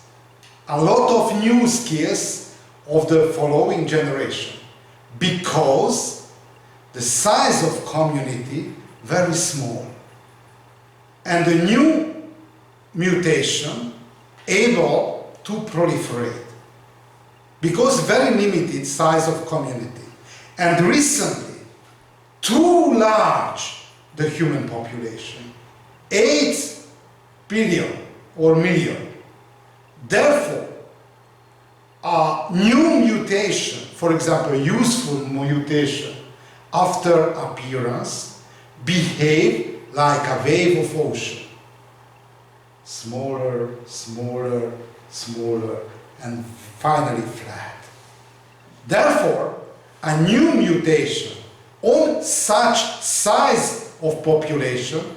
a lot of new skills of the following generation, because the size of community very small, and the new mutation able to proliferate, because very limited size of community. And recently, too large the human population, 8 billion or million. Therefore, a new mutation, for example, useful mutation after appearance, behave like a wave of ocean. Smaller, smaller, smaller, and finally flat. Therefore, a new mutation on such size of population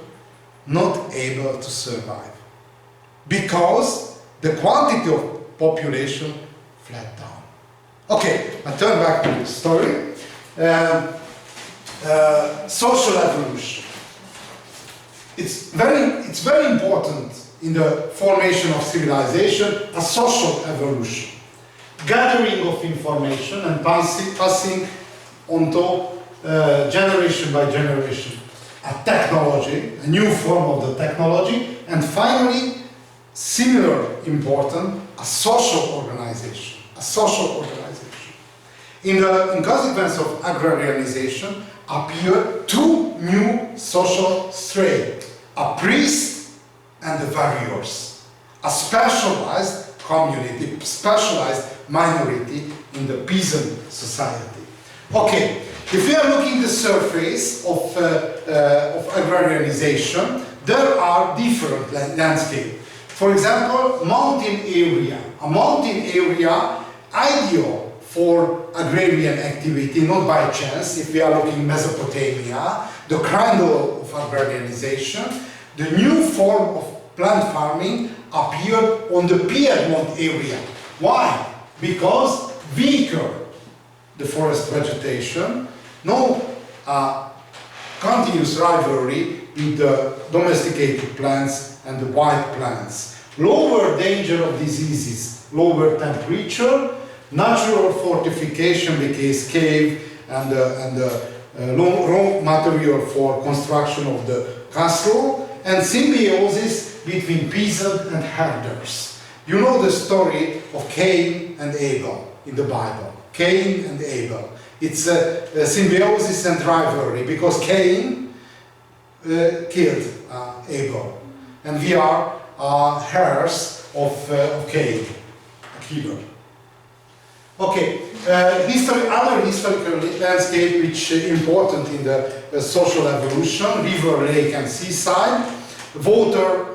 not able to survive, because the quantity of population flat down. Okay, I turn back to the story. Social evolution. It's very important in the formation of civilization, a social evolution. Gathering of information and passing on to generation by generation. A technology, a new form of the technology, and finally, similar important, a social organization. A social organization. In consequence of agrarianization, appear two new social strains. A priest and the warriors, a specialized community, specialized minority in the peasant society. Okay, if we are looking the surface of agrarianization, there are different landscapes. For example, mountain area. A mountain area ideal for agrarian activity, not by chance, if we are looking Mesopotamia, the cradle of agrarianization, the new form of plant farming appeared on the Piedmont area. Why? Because weaker the forest vegetation, no continuous rivalry with the domesticated plants and the wild plants, lower danger of diseases, lower temperature, natural fortification because cave and raw material for construction of the castle, and symbiosis between peasant and herders. You know the story of Cain and Abel in the Bible. Cain and Abel. It's a symbiosis and rivalry because Cain killed Abel, and we are heirs of Cain, a killer. Okay, other historical landscape which important in the social evolution: river, lake, and seaside. Water,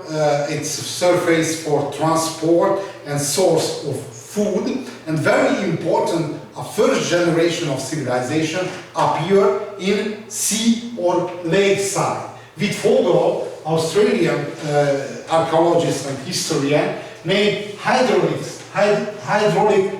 its surface for transport and source of food, and very important, a first generation of civilization appear in sea or lakeside. Wittfogel, Australian archaeologist and historian, made hydraulic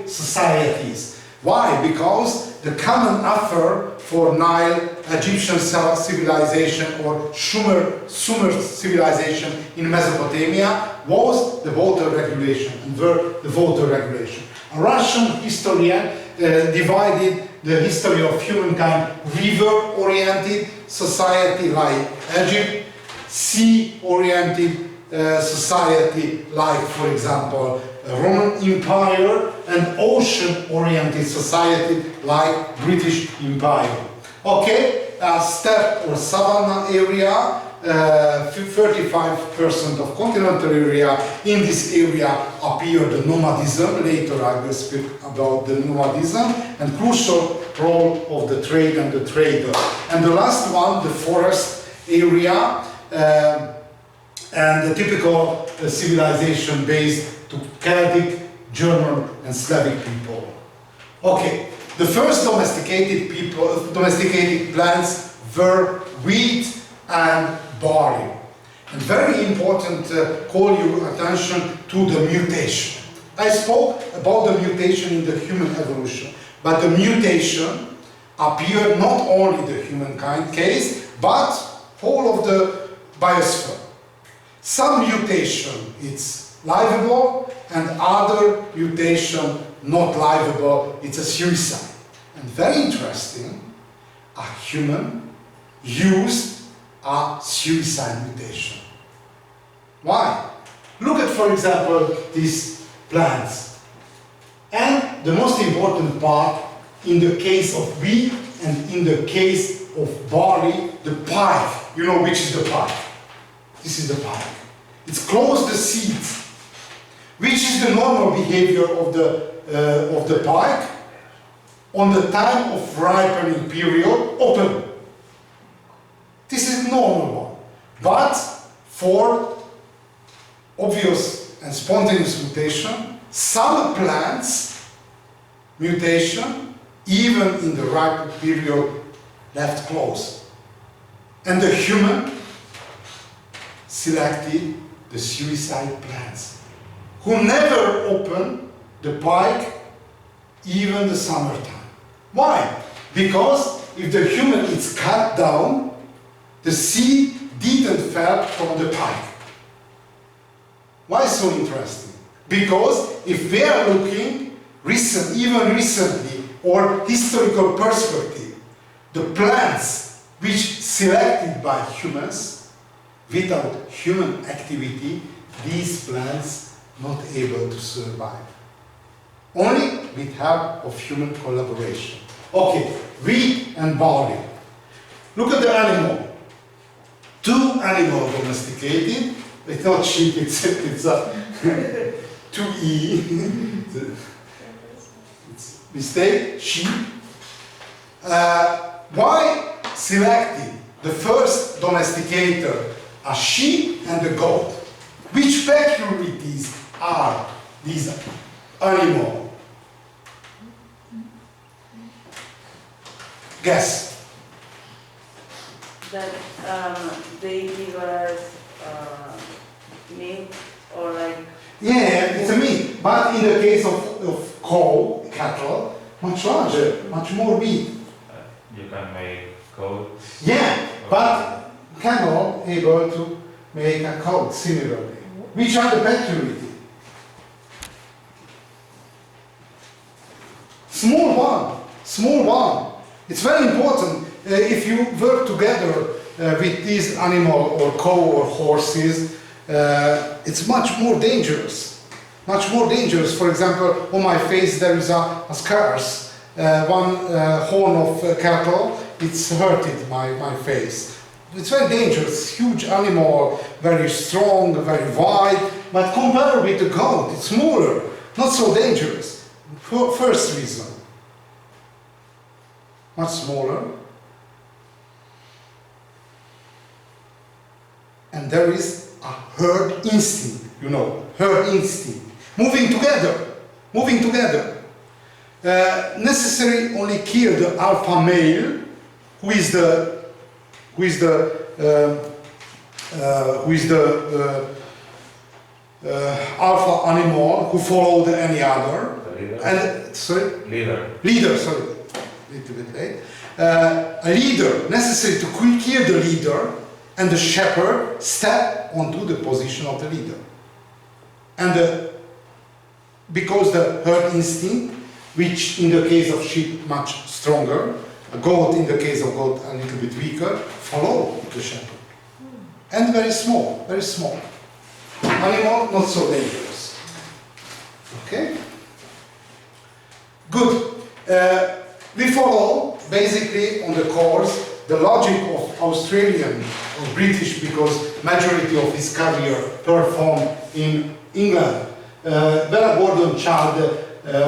societies. Why? Because the common affair for Nile, Egyptian civilization, or Sumer civilization in Mesopotamia was the water regulation, and were the water regulation. A Russian historian divided the history of humankind: river-oriented society like Egypt, sea-oriented society like, for example, Roman Empire, and ocean-oriented society like British Empire. Okay, steppe or savanna area, 35% of continental area. In this area appeared the nomadism. Later I will speak about the nomadism and crucial role of the trade and the trader. And the last one, the forest area, and the typical civilization based to Celtic, German, and Slavic people. Okay, the first domesticated plants were wheat and barley. And very important, call your attention to the mutation. I spoke about the mutation in the human evolution, but the mutation appeared not only the humankind case, but whole of the biosphere. Some mutation it's livable, and other mutation not livable, it's a suicide. And very interesting, a human used a suicide mutation. Why? Look at, for example, these plants. And the most important part, in the case of wheat and in the case of barley, the pike. You know which is the pike? This is the pike. It's close the seeds. Which is the normal behavior of the pike? On the time of ripening period, open. This is normal one. But for obvious and spontaneous mutation, some plants mutation, even in the ripe period, left closed. And the human selected the suicide plants, who never open the pike even the summertime. Why? Because if the human is cut down, the seed didn't fall from the pike. Why so interesting? Because if we are looking even recently, or historical perspective, the plants which selected by humans, without human activity, these plants not able to survive. Only with help of human collaboration. Okay, wheat and barley. Look at the animal. Two animals domesticated, It's not sheep, it's a 2E. It's mistake, sheep. Why selected the first domesticator a sheep and a goat? Which peculiarities are these animals? Guess. That they give us meat or like. Yeah, it's a meat, but in the case of cow, cattle, much larger, much more meat. You can make coat. Yeah, but camel able to make a coat similarly. Which are the peculiarities? Small one. It's very important if you work together with this animal or cow or horses, it's much more dangerous. Much more dangerous. For example, on my face there is a scars. One horn of cattle, it's hurted my face. It's very dangerous, huge animal, very strong, very wide, but compared with the goat, it's smaller, not so dangerous. First reason. Much smaller. And there is a herd instinct, you know, herd instinct. Moving together. Necessary only kill the alpha male, who is the alpha animal who followed any other. And sorry. Leader. Sorry, a little bit late. A leader, necessary to kill the leader, and the shepherd step onto the position of the leader. And because the herd instinct, which in the case of sheep much stronger, a goat in the case of goat a little bit weaker, follow the shepherd. And very small. Animal not so dangerous. Okay? Good. We follow basically on the course the logic of Australian or British, because majority of his career performed in England. Bella Gordon Chad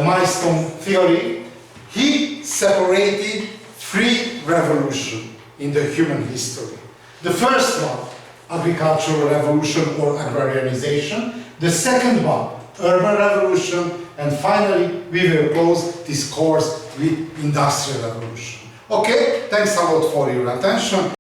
milestone theory, he separated 3 revolutions in the human history. The first one, agricultural revolution or agrarianization. The second one, urban revolution. And finally, we will close this course with industrial revolution. Okay, thanks a lot for your attention.